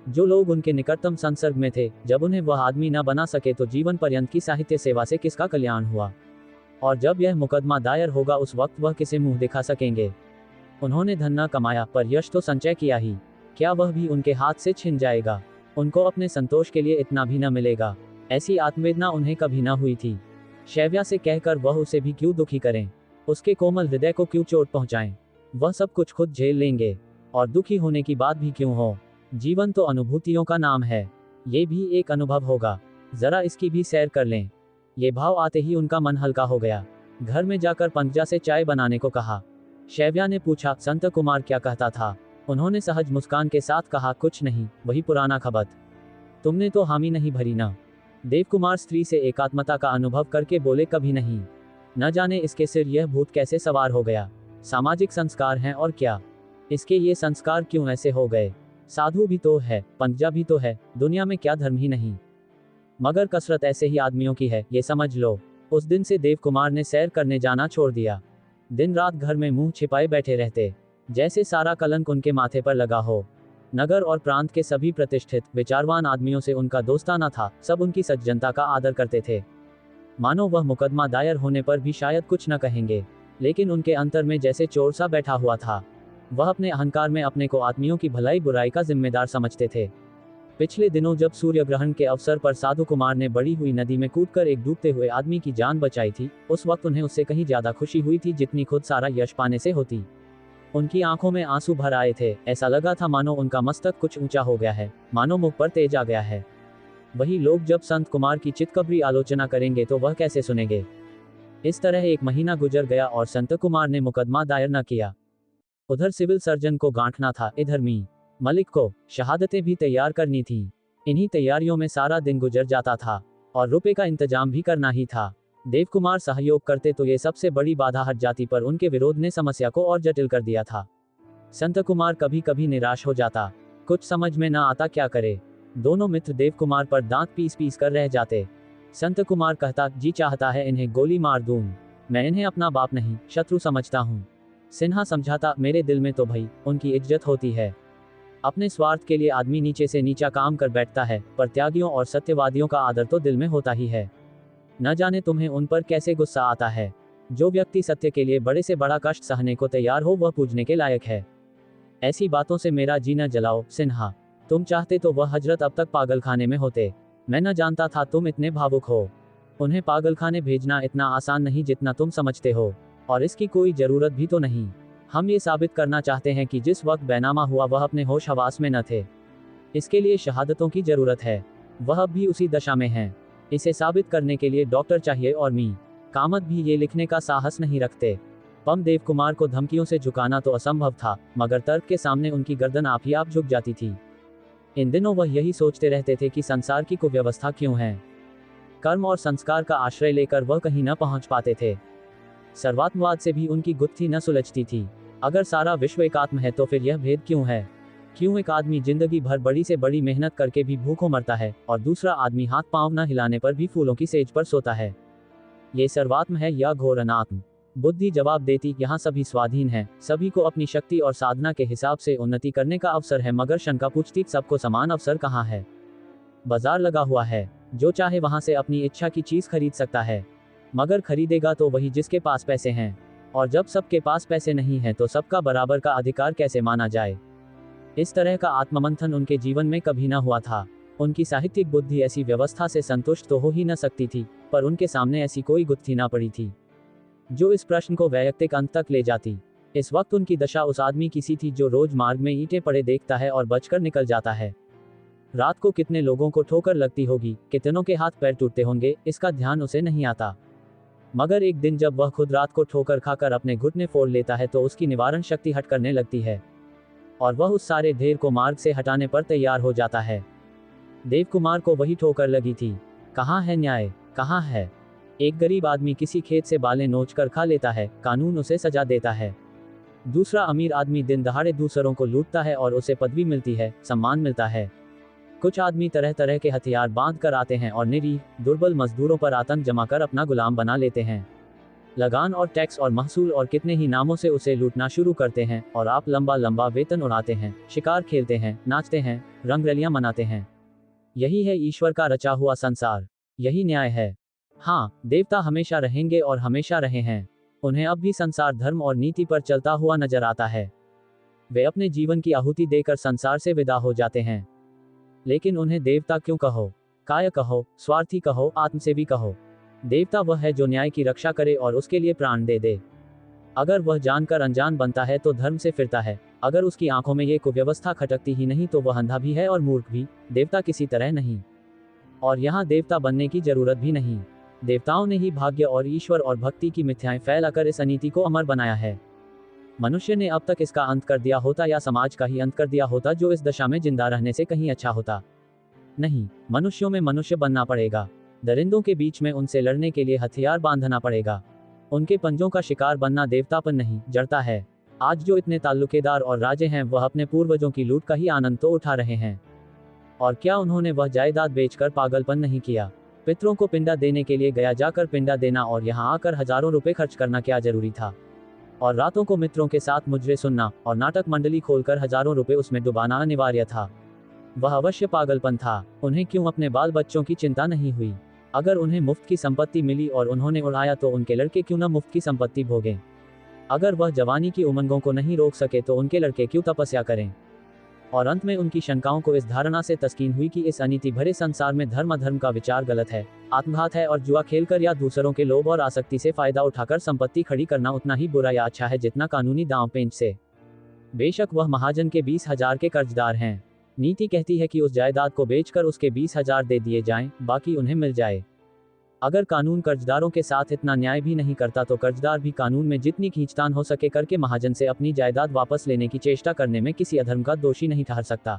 जो लोग उनके निकटतम संसर्ग में थे, जब उन्हें वह आदमी न बना सके तो जीवन पर्यंत की साहित्य सेवा से किसका कल्याण हुआ? और जब यह मुकदमा दायर होगा उस वक्त वह किसे मुंह दिखा सकेंगे? उन्होंने धन न कमाया, पर यश तो संचय किया ही। क्या वह भी उनके हाथ से छिन जाएगा? उनको अपने संतोष के लिए इतना भी न मिलेगा। ऐसी आत्मवेदना उन्हें कभी न हुई थी। शैव्या से कहकर वह उसे भी क्यों दुखी करें, उसके कोमल हृदय को क्यों चोट पहुंचाएं। वह सब कुछ खुद झेल लेंगे, और दुखी होने की बात भी क्यों हो। जीवन तो अनुभूतियों का नाम है, ये भी एक अनुभव होगा, जरा इसकी भी सैर कर लें। ये भाव आते ही उनका मन हल्का हो गया। घर में जाकर पंकजा से चाय बनाने को कहा। शैव्या ने पूछा, संत कुमार क्या कहता था। उन्होंने सहज मुस्कान के साथ कहा, कुछ नहीं, वही पुराना खबत। तुमने तो हामी नहीं भरी ना। देवकुमार स्त्री से एकात्मता का अनुभव करके बोले, कभी नहीं। न जाने इसके सिर यह भूत कैसे सवार हो गया। सामाजिक संस्कार हैं और क्या, इसके ये संस्कार क्यों ऐसे हो गए। साधु भी तो है, पंकजा भी तो है, दुनिया में क्या धर्म ही नहीं। मगर कसरत ऐसे ही आदमियों की है, ये समझ लो। उस दिन से देवकुमार ने सैर करने जाना छोड़ दिया। दिन रात घर में मुंह छिपाए बैठे रहते, जैसे सारा कलंक उनके माथे पर लगा हो। नगर और प्रांत के सभी प्रतिष्ठित विचारवान आदमियों से उनका दोस्ताना था, सब उनकी सज्जनता का आदर करते थे। मानो वह मुकदमा दायर होने पर भी शायद कुछ न कहेंगे, लेकिन उनके अंतर में जैसे चोर सा बैठा हुआ था। वह अपने अहंकार में अपने को आदमियों की भलाई बुराई का जिम्मेदार समझते थे। पिछले दिनों जब सूर्य ग्रहण के अवसर पर साधु कुमार ने बड़ी हुई नदी में कूदकर एक डूबते हुए आदमी की जान बचाई थी, उस वक्त उन्हें उससे कहीं ज्यादा खुशी हुई थी जितनी खुद सारा यश पाने से होती। उनकी आंखों में आंसू भर आए थे, ऐसा लगा था मानो उनका मस्तक कुछ ऊंचा हो गया है, मानो मुख पर तेज आ गया है। वही लोग जब संत कुमार की चितकबरी आलोचना करेंगे तो वह कैसे सुनेंगे। इस तरह एक महीना गुजर गया और संत कुमार ने मुकदमा दायर न किया। उधर सिविल सर्जन को गांठना था, इधर मी मलिक को शहादतें भी तैयार करनी थी। इन्हीं तैयारियों में सारा दिन गुजर जाता था, और रुपए का इंतजाम भी करना ही था। देवकुमार सहयोग करते तो ये सबसे बड़ी बाधा हट जाती, पर उनके विरोध ने समस्या को और जटिल कर दिया था। संत कुमार कभी कभी निराश हो जाता, कुछ समझ में न आता क्या करे। दोनों मित्र देवकुमार पर दांत पीस पीस कर रह जाते। संत कुमार कहता, जी चाहता है इन्हें गोली मार दूं, मैं इन्हें अपना बाप नहीं शत्रु समझता हूँ। सिन्हा समझाता, मेरे दिल में तो भाई उनकी इज्जत होती है। अपने स्वार्थ के लिए आदमी नीचे से नीचा काम कर बैठता है, पर त्यागियों और सत्यवादियों का आदर तो दिल में होता ही है। न जाने तुम्हें उन पर कैसे गुस्सा आता है। जो व्यक्ति सत्य के लिए बड़े से बड़ा कष्ट सहने को तैयार हो वह पूजने के लायक है। ऐसी बातों से मेरा जी न जलाओ सिन्हा, तुम चाहते तो वह हजरत अब तक पागलखाने में होते। मैं न जानता था तुम इतने भावुक हो। उन्हें पागलखाने भेजना इतना आसान नहीं जितना तुम समझते हो, और इसकी कोई जरूरत भी तो नहीं। हम ये साबित करना चाहते हैं कि जिस वक्त बैनामा हुआ वह अपने होश हवास में न थे। इसके लिए शहादतों की जरूरत है, वह अब भी उसी दशा में हैं। इसे साबित करने के लिए डॉक्टर चाहिए और मी कामत भी ये लिखने का साहस नहीं रखते। पम देवकुमार को धमकियों से झुकाना तो असंभव था, मगर तर्क के सामने उनकी गर्दन आप ही आप झुक जाती थी। इन दिनों वह यही सोचते रहते थे कि संसार की कुव्यवस्था क्यों है। कर्म और संस्कार का आश्रय लेकर वह कहीं न पहुंच पाते थे। सर्वात्मवाद से भी उनकी गुत्थी न सुलझती थी। अगर सारा विश्व एकात्म है तो फिर यह भेद क्यों है। क्यों एक आदमी जिंदगी भर बड़ी से बड़ी मेहनत करके भी भूखों मरता है, और दूसरा आदमी हाथ पांव न हिलाने पर भी फूलों की सेज पर सोता है। ये सर्वात्म है या घोर अनात्म। बुद्धि जवाब देती, यहाँ सभी स्वाधीन है, सभी को अपनी शक्ति और साधना के हिसाब से उन्नति करने का अवसर है। मगर शंका पूछती, सबको समान अवसर कहाँ है। बाजार लगा हुआ है, जो चाहे वहां से अपनी इच्छा की चीज खरीद सकता है, मगर खरीदेगा तो वही जिसके पास पैसे हैं। और जब सबके पास पैसे नहीं है तो सबका बराबर का अधिकार कैसे माना जाए। इस तरह का आत्ममंथन उनके जीवन में कभी न हुआ था। उनकी साहित्यिक बुद्धि ऐसी व्यवस्था से संतुष्ट तो हो ही न सकती थी, पर उनके सामने ऐसी कोई गुत्थी ना पड़ी थी जो इस प्रश्न को वैयक्तिक अंत तक ले जाती। इस वक्त उनकी दशा उस आदमी की सी थी जो रोज मार्ग में ईंटें पड़े देखता है और बचकर निकल जाता है। रात को कितने लोगों को ठोकर लगती होगी, कितनों के हाथ पैर टूटते होंगे, इसका ध्यान उसे नहीं आता। मगर एक दिन जब वह खुद रात को ठोकर खाकर अपने घुटने फोड़ लेता है तो उसकी निवारण शक्ति हट करने लगती है, और वह उस सारे ढेर को मार्ग से हटाने पर तैयार हो जाता है। देवकुमार को वही ठोकर लगी थी। कहाँ है न्याय, कहाँ है। एक गरीब आदमी किसी खेत से बालें नोच कर खा लेता है, कानून उसे सजा देता है। दूसरा अमीर आदमी दिन दहाड़े दूसरों को लूटता है और उसे पदवी मिलती है, सम्मान मिलता है। कुछ आदमी तरह तरह के हथियार बांध कर आते हैं और निरीह दुर्बल मजदूरों पर आतंक जमाकर अपना गुलाम बना लेते हैं। लगान और टैक्स और महसूल और कितने ही नामों से उसे लूटना शुरू करते हैं, और आप लंबा लंबा वेतन उड़ाते हैं, शिकार खेलते हैं, नाचते हैं, रंगरलियां मनाते हैं। यही है ईश्वर का रचा हुआ संसार, यही न्याय है। हाँ, देवता हमेशा रहेंगे और हमेशा रहे हैं। उन्हें अब भी संसार धर्म और नीति पर चलता हुआ नजर आता है। वे अपने जीवन की आहुति देकर संसार से विदा हो जाते हैं। लेकिन उन्हें देवता क्यों कहो, काय कहो, स्वार्थी कहो, आत्मसेवी कहो, देवता वह है जो न्याय की रक्षा करे और उसके लिए प्राण दे दे। अगर वह जानकर अनजान बनता है तो धर्म से फिरता है। अगर उसकी आंखों में ये कुव्यवस्था खटकती ही नहीं तो वह अंधा भी है और मूर्ख भी, देवता किसी तरह नहीं। और यहाँ देवता बनने की जरूरत भी नहीं। देवताओं ने ही भाग्य और ईश्वर और भक्ति की मिथ्याएं फैलाकर इस अनीति को अमर बनाया है। मनुष्य ने अब तक इसका अंत कर दिया होता या समाज का ही अंत कर दिया होता, जो इस दशा में जिंदा रहने से कहीं अच्छा होता। नहीं, मनुष्यों में मनुष्य बनना पड़ेगा। दरिंदों के बीच में उनसे लड़ने के लिए हथियार बांधना पड़ेगा। उनके पंजों का शिकार बनना देवतापन नहीं, जड़ता है। आज जो इतने ताल्लुकेदार और राजे हैं वह अपने पूर्वजों की लूट का ही आनंद तो उठा रहे हैं। और क्या उन्होंने वह जायदाद बेचकर पागलपन नहीं किया? पितरों को पिंडा देने के लिए गया जाकर पिंडा देना और यहाँ आकर हजारों रुपए खर्च करना क्या जरूरी था? और रातों को मित्रों के साथ मुजरे सुनना और नाटक मंडली खोलकर हजारों रुपए उसमें डुबाना अनिवार्य था। वह अवश्य पागलपन था। उन्हें क्यों अपने बाल बच्चों की चिंता नहीं हुई? अगर उन्हें मुफ्त की संपत्ति मिली और उन्होंने उड़ाया तो उनके लड़के क्यों न मुफ्त की संपत्ति भोगें? अगर वह जवानी की उमंगों को नहीं रोक सके तो उनके लड़के क्यों तपस्या करें? और अंत में उनकी शंकाओं को इस धारणा से तस्कीन हुई कि इस अनीति भरे संसार में धर्म अधर्म का विचार गलत है, आत्मघात है और जुआ खेलकर या दूसरों के लोभ और आसक्ति से फायदा उठाकर संपत्ति खड़ी करना उतना ही बुरा या अच्छा है जितना कानूनी दांव पेंच से। बेशक वह महाजन के 20,000 के कर्जदार हैं। नीति कहती है कि उस जायदाद को बेचकर उसके 20,000 दे दिए जाएं, बाकी उन्हें मिल जाए। अगर कानून कर्जदारों के साथ इतना न्याय भी नहीं करता तो कर्जदार भी कानून में जितनी खींचतान हो सके करके महाजन से अपनी जायदाद वापस लेने की चेष्टा करने में किसी अधर्म का दोषी नहीं ठहर सकता।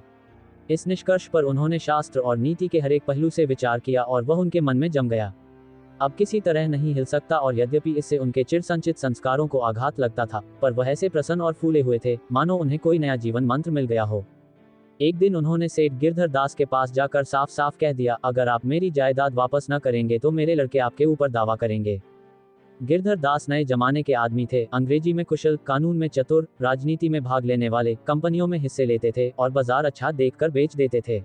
इस निष्कर्ष पर उन्होंने शास्त्र और नीति के हर एक पहलू से विचार किया और वह उनके मन में जम गया। अब किसी तरह नहीं हिल सकता, और यद्यपि इससे उनके चिर संचित संस्कारों को आघात लगता था, पर वह ऐसे प्रसन्न और फूले हुए थे मानो उन्हें कोई नया जीवन मंत्र मिल गया हो। एक दिन उन्होंने सेठ गिरधर दास के पास जाकर साफ साफ कह दिया, अगर आप मेरी जायदाद वापस न करेंगे तो मेरे लड़के आपके ऊपर दावा करेंगे। गिरधर दास नए जमाने के आदमी थे, अंग्रेजी में कुशल, कानून में चतुर, राजनीति में भाग लेने वाले, कंपनियों में हिस्से लेते थे और बाजार अच्छा देखकर बेच देते थे।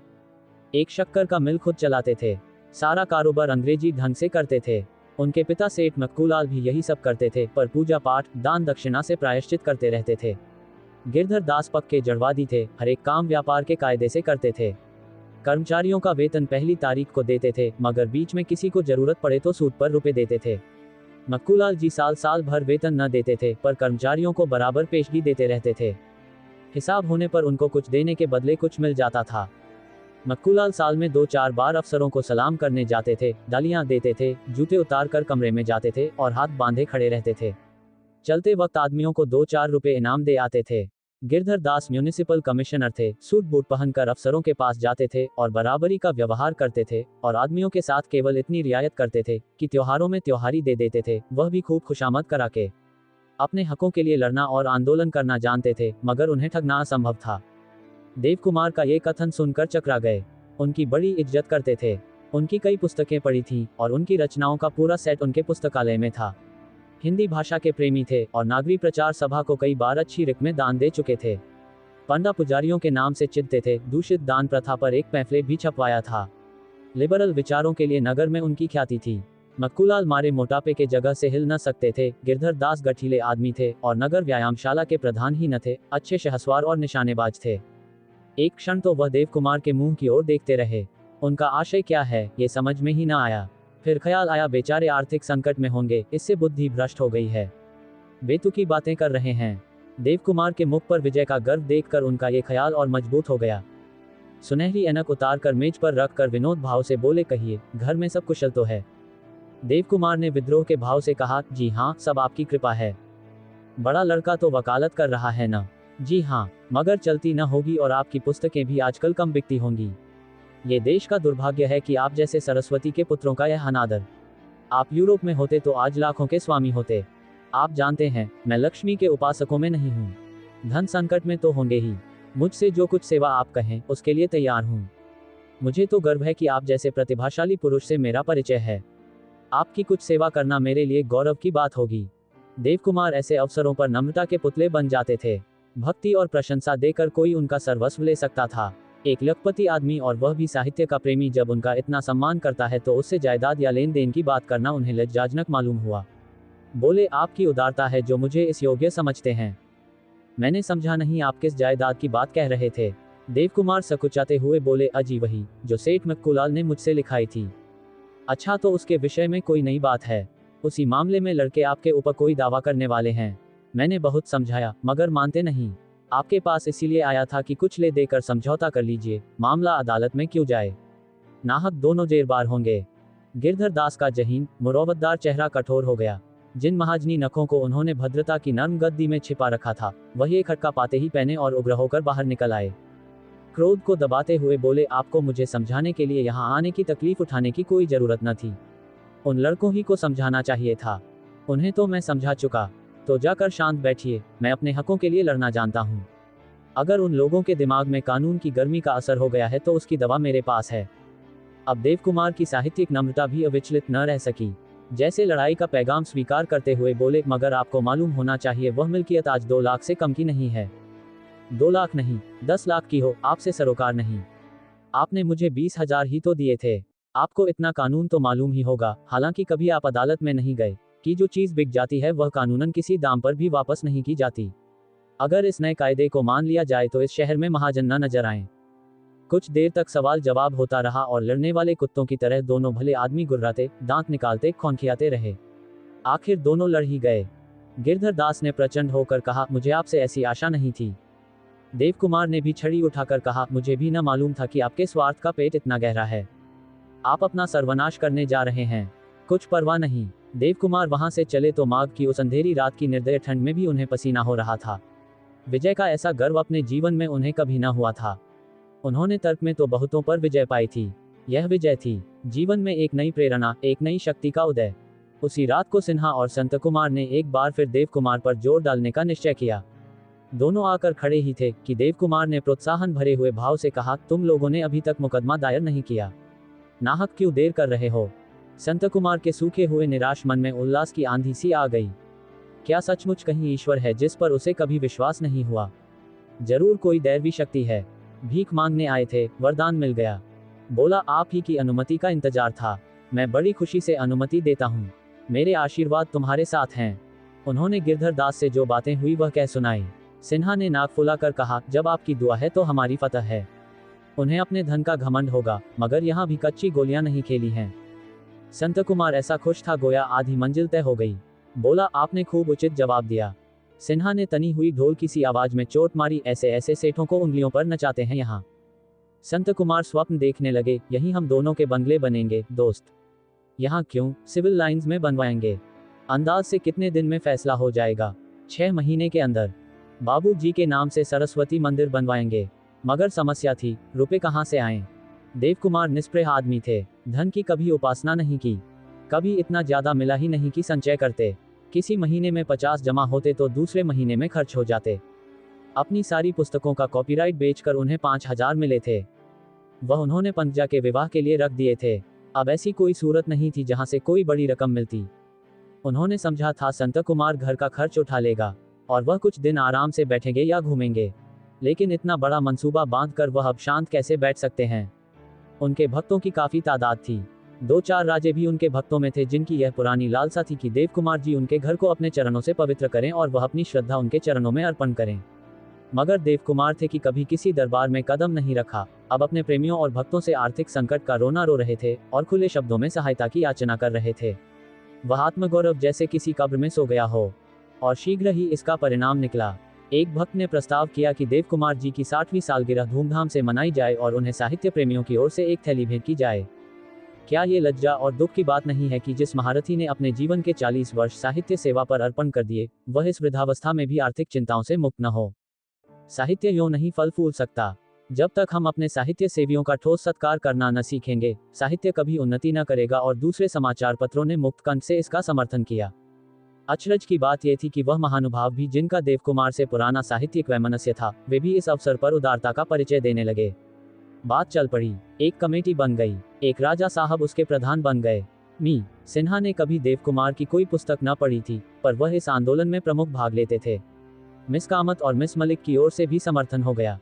एक शक्कर का मिल खुद चलाते थे। सारा कारोबार अंग्रेजी ढंग से करते थे। उनके पिता सेठ मक्कूलाल भी यही सब करते थे, पर पूजा पाठ, दान दक्षिणा से प्रायश्चित करते रहते थे। गिरधर दास पक्के जड़वादी थे, हर एक काम व्यापार के कायदे से करते थे। कर्मचारियों का वेतन पहली तारीख को देते थे, मगर बीच में किसी को जरूरत पड़े तो सूद पर रुपए देते थे। मक्कूलाल जी साल साल भर वेतन न देते थे, पर कर्मचारियों को बराबर पेशगी देते रहते थे। हिसाब होने पर उनको कुछ देने के बदले कुछ मिल जाता था। मक्कूलाल साल में 2-4 बार अफसरों को सलाम करने जाते थे, डालियां देते थे, जूते उतार कर कमरे में जाते थे और हाथ बांधे खड़े रहते थे। चलते वक्त आदमियों को 2-4 रुपए इनाम दे आते थे। गिरधर दास म्यूनिसिपल कमिश्नर थे, सूट बूट पहनकर अफसरों के पास जाते थे और बराबरी का व्यवहार करते थे, और आदमियों के साथ केवल इतनी रियायत करते थे कि त्योहारों में त्योहारी दे देते थे, वह भी खूब खुशामद करा के। अपने हकों के लिए लड़ना और आंदोलन करना जानते थे, मगर उन्हें ठगना असंभव था। देव कुमार का ये कथन सुनकर चकरा गए। उनकी बड़ी इज्जत करते थे। उनकी कई पुस्तकें पढ़ी थीं और उनकी रचनाओं का पूरा सेट उनके पुस्तकालय में था। हिंदी भाषा के प्रेमी थे और नागरी प्रचार सभा को कई बार अच्छी रकमें दान दे चुके थे। पंडा पुजारियों के नाम से चिढ़ते थे। दूषित दान प्रथा पर एक पैम्फलेट भी छपवाया था। लिबरल विचारों के लिए नगर में उनकी ख्याति थी। मक्कूलाल मारे मोटापे के जगह से हिल न सकते थे। गिरधर दास गठीले आदमी थे और नगर व्यायामशाला के प्रधान ही न थे, अच्छे शहसवार और निशानेबाज थे। एक क्षण तो वह देव कुमार के मुंह की ओर देखते रहे। उनका आशय क्या है ये समझ में ही न आया। फिर ख्याल आया, बेचारे आर्थिक संकट में होंगे, इससे बुद्धि भ्रष्ट हो गई है, बेतुकी बातें कर रहे हैं। देव कुमार के मुख पर विजय का गर्व देखकर उनका ये ख्याल और मजबूत हो गया। सुनहरी ऐनक उतार कर मेज पर रख कर विनोद भाव से बोले, कहिए, घर में सब कुशल तो है? देव कुमार ने विद्रोह के भाव से कहा, जी हाँ, सब आपकी कृपा है। बड़ा लड़का तो वकालत कर रहा है ना? जी हाँ, मगर चलती न होगी और आपकी पुस्तकें भी आजकल कम बिकती होंगी। ये देश का दुर्भाग्य है कि आप जैसे सरस्वती के पुत्रों का यह अनादर। आप यूरोप में होते तो आज लाखों के स्वामी होते। आप जानते हैं, मैं लक्ष्मी के उपासकों में नहीं हूँ। धन संकट में तो होंगे ही। मुझसे जो कुछ सेवा आप कहें उसके लिए तैयार हूँ। मुझे तो गर्व है कि आप जैसे प्रतिभाशाली पुरुष से मेरा परिचय है। आपकी कुछ सेवा करना मेरे लिए गौरव की बात होगी। देव कुमार ऐसे अवसरों पर नम्रता के पुतले बन जाते थे। भक्ति और प्रशंसा देकर कोई उनका सर्वस्व ले सकता था। एक लखपति आदमी और वह भी साहित्य का प्रेमी जब उनका इतना सम्मान करता है तो उससे जायदाद या लेन देन की बात करना उन्हें लज्जाजनक मालूम हुआ। बोले, आपकी उदारता है जो मुझे इस योग्य समझते हैं। मैंने समझा नहीं आप किस जायदाद की बात कह रहे थे। देव कुमार सकुचाते हुए बोले, अजी वही जो सेठ मक्कूलाल ने मुझसे लिखाई थी। अच्छा, तो उसके विषय में कोई नई बात है? उसी मामले में लड़के आपके ऊपर कोई दावा करने वाले हैं। मैंने बहुत समझाया, मगर मानते नहीं। आपके पास इसीलिए आया था कि कुछ ले देकर समझौता कर लीजिए, मामला अदालत में क्यों जाए। नाहक दोनों जेरबार होंगे। गिरधर दास का जहीन, मुरौवतदार चेहरा कठोर हो गया। जिन महाजनी नखों को उन्होंने भद्रता की नर्म गद्दी में छिपा रखा था, वही एक खटका पाते ही पहने और उग्र होकर बाहर निकल आए। क्रोध को दबाते हुए बोले, आपको मुझे समझाने के लिए यहाँ आने की तकलीफ उठाने की कोई जरूरत न थी। उन लड़कों ही को समझाना चाहिए था। उन्हें तो मैं समझा चुका। तो जाकर शांत बैठिए, मैं अपने हकों के लिए लड़ना जानता हूँ। अगर उन लोगों के दिमाग में कानून की गर्मी का असर हो गया है तो उसकी दवा मेरे पास है। अब देवकुमार की साहित्यिक नम्रता भी अविचलित न रह सकी। जैसे लड़ाई का पैगाम स्वीकार करते हुए बोले, मगर आपको मालूम होना चाहिए वह मिल्कियत आज 2 लाख से कम की नहीं है। 2 लाख नहीं, 10 लाख की हो, आपसे सरोकार नहीं। आपने मुझे 20,000 ही तो दिए थे। आपको इतना कानून तो मालूम ही होगा, हालांकि कभी आप अदालत में नहीं गए, कि जो चीज बिक जाती है वह कानूनन किसी दाम पर भी वापस नहीं की जाती। अगर इस नए कायदे को मान लिया जाए तो इस शहर में महाजन न नजर आए। कुछ देर तक सवाल जवाब होता रहा और लड़ने वाले कुत्तों की तरह दोनों भले आदमी गुर्राते, दांत निकालते, खौंखियाते रहे। आखिर दोनों लड़ ही गए। गिरधर दास ने प्रचंड होकर कहा, मुझे आपसे ऐसी आशा नहीं थी। देवकुमार ने भी छड़ी उठाकर कहा, मुझे भी न मालूम था कि आपके स्वार्थ का पेट इतना गहरा है। आप अपना सर्वनाश करने जा रहे हैं। कुछ परवाह नहीं। देवकुमार वहां से चले तो माघ की उस अंधेरी रात की निर्दय ठंड में भी उन्हें पसीना हो रहा था। विजय का ऐसा गर्व अपने जीवन में उन्हें कभी न हुआ था। उन्होंने तर्क में तो बहुतों पर विजय पाई थी। यह विजय थी जीवन में एक नई प्रेरणा, एक नई शक्ति का उदय। उसी रात को सिन्हा और संत कुमार ने एक बार फिर देवकुमार पर जोर डालने का निश्चय किया। दोनों आकर खड़े ही थे कि देवकुमार ने प्रोत्साहन भरे हुए भाव से कहा, तुम लोगों ने अभी तक मुकदमा दायर नहीं किया। नाहक क्यों देर कर रहे हो? संत कुमार के सूखे हुए निराश मन में उल्लास की आंधी सी आ गई। क्या सचमुच कहीं ईश्वर है जिस पर उसे कभी विश्वास नहीं हुआ? जरूर कोई दैवी शक्ति है। भीख मांगने आए थे, वरदान मिल गया। बोला, आप ही की अनुमति का इंतजार था। मैं बड़ी खुशी से अनुमति देता हूँ। मेरे आशीर्वाद तुम्हारे साथ हैं। उन्होंने गिरधर दास से जो बातें हुई वह कह सुनाई। सिन्हा ने नाक फुलाकर कहा, जब आपकी दुआ है तो हमारी फतह है। उन्हें अपने धन का घमंड होगा, मगर यहाँ भी कच्ची गोलियां नहीं खेली हैं। संत कुमार ऐसा खुश था गोया आधी मंजिल तय हो गई। बोला, आपने खूब उचित जवाब दिया। सिन्हा ने तनी हुई ढोल की सी आवाज में चोट मारी, ऐसे ऐसे सेठों को उंगलियों पर नचाते हैं यहाँ। संत कुमार स्वप्न देखने लगे, यही हम दोनों के बंगले बनेंगे दोस्त। यहाँ क्यों, सिविल लाइंस में बनवाएंगे। अंदाज से कितने दिन में फैसला हो जाएगा? 6 महीने के अंदर। बाबू जी के नाम से सरस्वती मंदिर बनवाएंगे। मगर समस्या थी, रुपए कहाँ से आए? देवकुमार निष्प्रह आदमी थे, धन की कभी उपासना नहीं की। कभी इतना ज्यादा मिला ही नहीं कि संचय करते। किसी महीने में 50 जमा होते तो दूसरे महीने में खर्च हो जाते। अपनी सारी पुस्तकों का कॉपीराइट बेचकर उन्हें 5,000 मिले थे। वह उन्होंने पंजा के विवाह के लिए रख दिए थे। अब ऐसी कोई सूरत नहीं थी जहां से कोई बड़ी रकम मिलती। उन्होंने समझा था संत कुमार घर का खर्च उठा लेगा और वह कुछ दिन आराम से बैठेंगे या घूमेंगे। लेकिन इतना बड़ा मंसूबा बांधकर वह अब शांत कैसे बैठ सकते हैं? उनके भक्तों की काफी तादाद थी। 2-4 राजे भी उनके भक्तों में थे जिनकी यह पुरानी लालसा थी कि देवकुमार जी उनके घर को अपने चरणों से पवित्र करें और वह अपनी श्रद्धा उनके चरणों में अर्पण करें। मगर देवकुमार थे कि कभी किसी दरबार में कदम नहीं रखा, अब अपने प्रेमियों और भक्तों से आर्थिक संकट का रोना रो रहे थे और खुले शब्दों में सहायता की याचना कर रहे थे। वह आत्मगौरव जैसे किसी कब्र में सो गया हो। और शीघ्र ही इसका परिणाम निकला। एक भक्त ने प्रस्ताव किया कि देवकुमार जी की 60वीं सालगिरह धूमधाम से मनाई जाए और उन्हें साहित्य प्रेमियों की ओर से एक थैली भेंट की जाए। क्या ये लज्जा और दुख की बात नहीं है कि जिस महारथी ने अपने जीवन के 40 वर्ष साहित्य सेवा पर अर्पण कर दिए, वह इस वृद्धावस्था में भी आर्थिक चिंताओं से मुक्त न हो। साहित्य यूं नहीं फल फूल सकता। जब तक हम अपने साहित्य सेवियों का ठोस सत्कार करना न सीखेंगे, साहित्य कभी उन्नति न करेगा। और दूसरे समाचार पत्रों ने मुक्त कंठ से इसका समर्थन किया। अचरज की बात यह थी कि वह महानुभाव भी जिनका देवकुमार से पुराना साहित्यिक वैमनस्य था, वे भी इस अवसर पर उदारता का परिचय देने लगे। बात चल पड़ी। एक कमेटी बन गई। एक राजा साहब उसके प्रधान बन गए। मी सिन्हा ने कभी देवकुमार की कोई पुस्तक न पढ़ी थी, पर वह इस आंदोलन में प्रमुख भाग लेते थे। मिस कामत और मिस मलिक की ओर से भी समर्थन हो गया।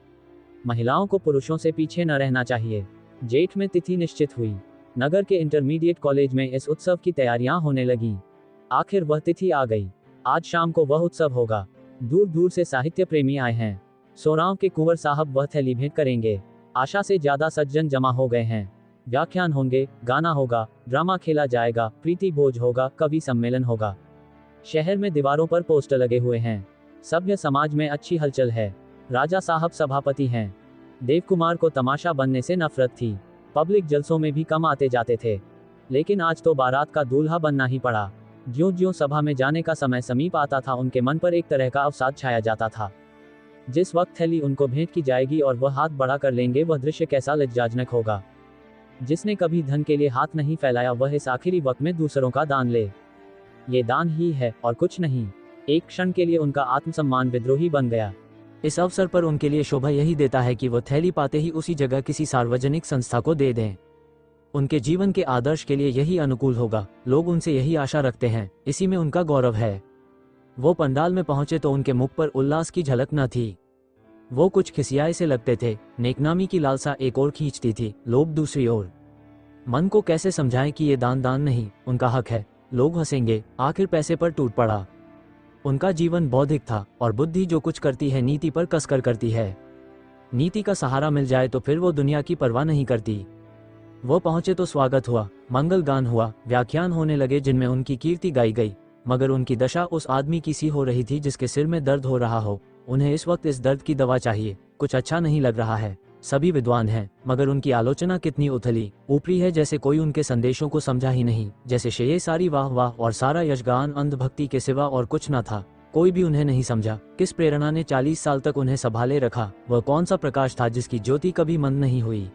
महिलाओं को पुरुषों से पीछे न रहना चाहिए। जेठ में तिथि निश्चित हुई। नगर के इंटरमीडिएट कॉलेज में इस उत्सव की तैयारियां होने लगी। आखिर वह तिथि आ गई। आज शाम को वह उत्सव होगा। दूर दूर से साहित्य प्रेमी आए हैं। सोरांव के कुंवर साहब वह थैली भेंट करेंगे। आशा से ज्यादा सज्जन जमा हो गए हैं। व्याख्यान होंगे, गाना होगा, ड्रामा खेला जाएगा, प्रीति भोज होगा, कवि सम्मेलन होगा। शहर में दीवारों पर पोस्टर लगे हुए हैं। सभ्य समाज में अच्छी हलचल है। राजा साहब सभापति हैं। देव कुमार को तमाशा बनने से नफरत थी। पब्लिक जलसों में भी कम आते जाते थे। लेकिन आज तो बारात का दूल्हा बनना ही पड़ा। ज्यों-ज्यों सभा में जाने का समय समीप आता था, उनके मन पर एक तरह का अवसाद छाया जाता था। जिस वक्त थैली उनको भेंट की जाएगी और वह हाथ बढ़ा कर लेंगे, वह दृश्य कैसा लज्जाजनक होगा। जिसने कभी धन के लिए हाथ नहीं फैलाया, वह इस आखिरी वक्त में दूसरों का दान ले। ये दान ही है और कुछ नहीं। एक क्षण के लिए उनका आत्मसम्मान विद्रोही बन गया। इस अवसर पर उनके लिए शोभा यही देता है कि वह थैली पाते ही उसी जगह किसी सार्वजनिक संस्था को दे दें। उनके जीवन के आदर्श के लिए यही अनुकूल होगा। लोग उनसे यही आशा रखते हैं, इसी में उनका गौरव है। वो पंडाल में पहुंचे तो उनके मुख पर उल्लास की झलक न थी। वो कुछ खिसियाए से लगते थे। नेकनामी की लालसा एक ओर खींचती थी, लोभ दूसरी ओर। मन को कैसे समझाएं कि ये दान नहीं, उनका हक है। लोग हंसेंगे, आखिर पैसे पर टूट पड़ा। उनका जीवन बौद्धिक था और बुद्धि जो कुछ करती है नीति पर कसकर करती है। नीति का सहारा मिल जाए तो फिर वो दुनिया की परवाह नहीं करती। वो पहुंचे तो स्वागत हुआ, मंगल गान हुआ, व्याख्यान होने लगे जिनमें उनकी कीर्ति गाई गई। मगर उनकी दशा उस आदमी की सी हो रही थी जिसके सिर में दर्द हो रहा हो। उन्हें इस वक्त इस दर्द की दवा चाहिए। कुछ अच्छा नहीं लग रहा है। सभी विद्वान हैं, मगर उनकी आलोचना कितनी उथली ऊपरी है, जैसे कोई उनके संदेशों को समझा ही नहीं। जैसे ये सारी वाह वाह और सारा यशगान अंधभक्ति के सिवा और कुछ न था। कोई भी उन्हें नहीं समझा। किस प्रेरणा ने 40 साल तक उन्हें संभाले रखा? वह कौन सा प्रकाश था जिसकी ज्योति कभी मंद नहीं हुई?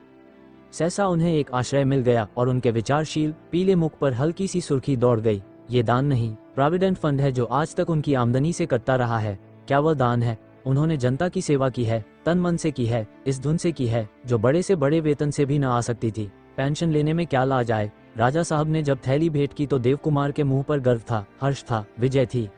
सहसा उन्हें एक आश्रय मिल गया और उनके विचारशील पीले मुख पर हल्की सी सुर्खी दौड़ गई। ये दान नहीं, प्रोविडेंट फंड है जो आज तक उनकी आमदनी से कटता रहा है। क्या वह दान है? उन्होंने जनता की सेवा की है, तन मन से की है, इस धुन से की है जो बड़े से बड़े वेतन से भी न आ सकती थी। पेंशन लेने में क्या लाज आए? राजा साहब ने जब थैली भेंट की तो देव कुमार के मुंह पर गर्व था, हर्ष था, विजय थी।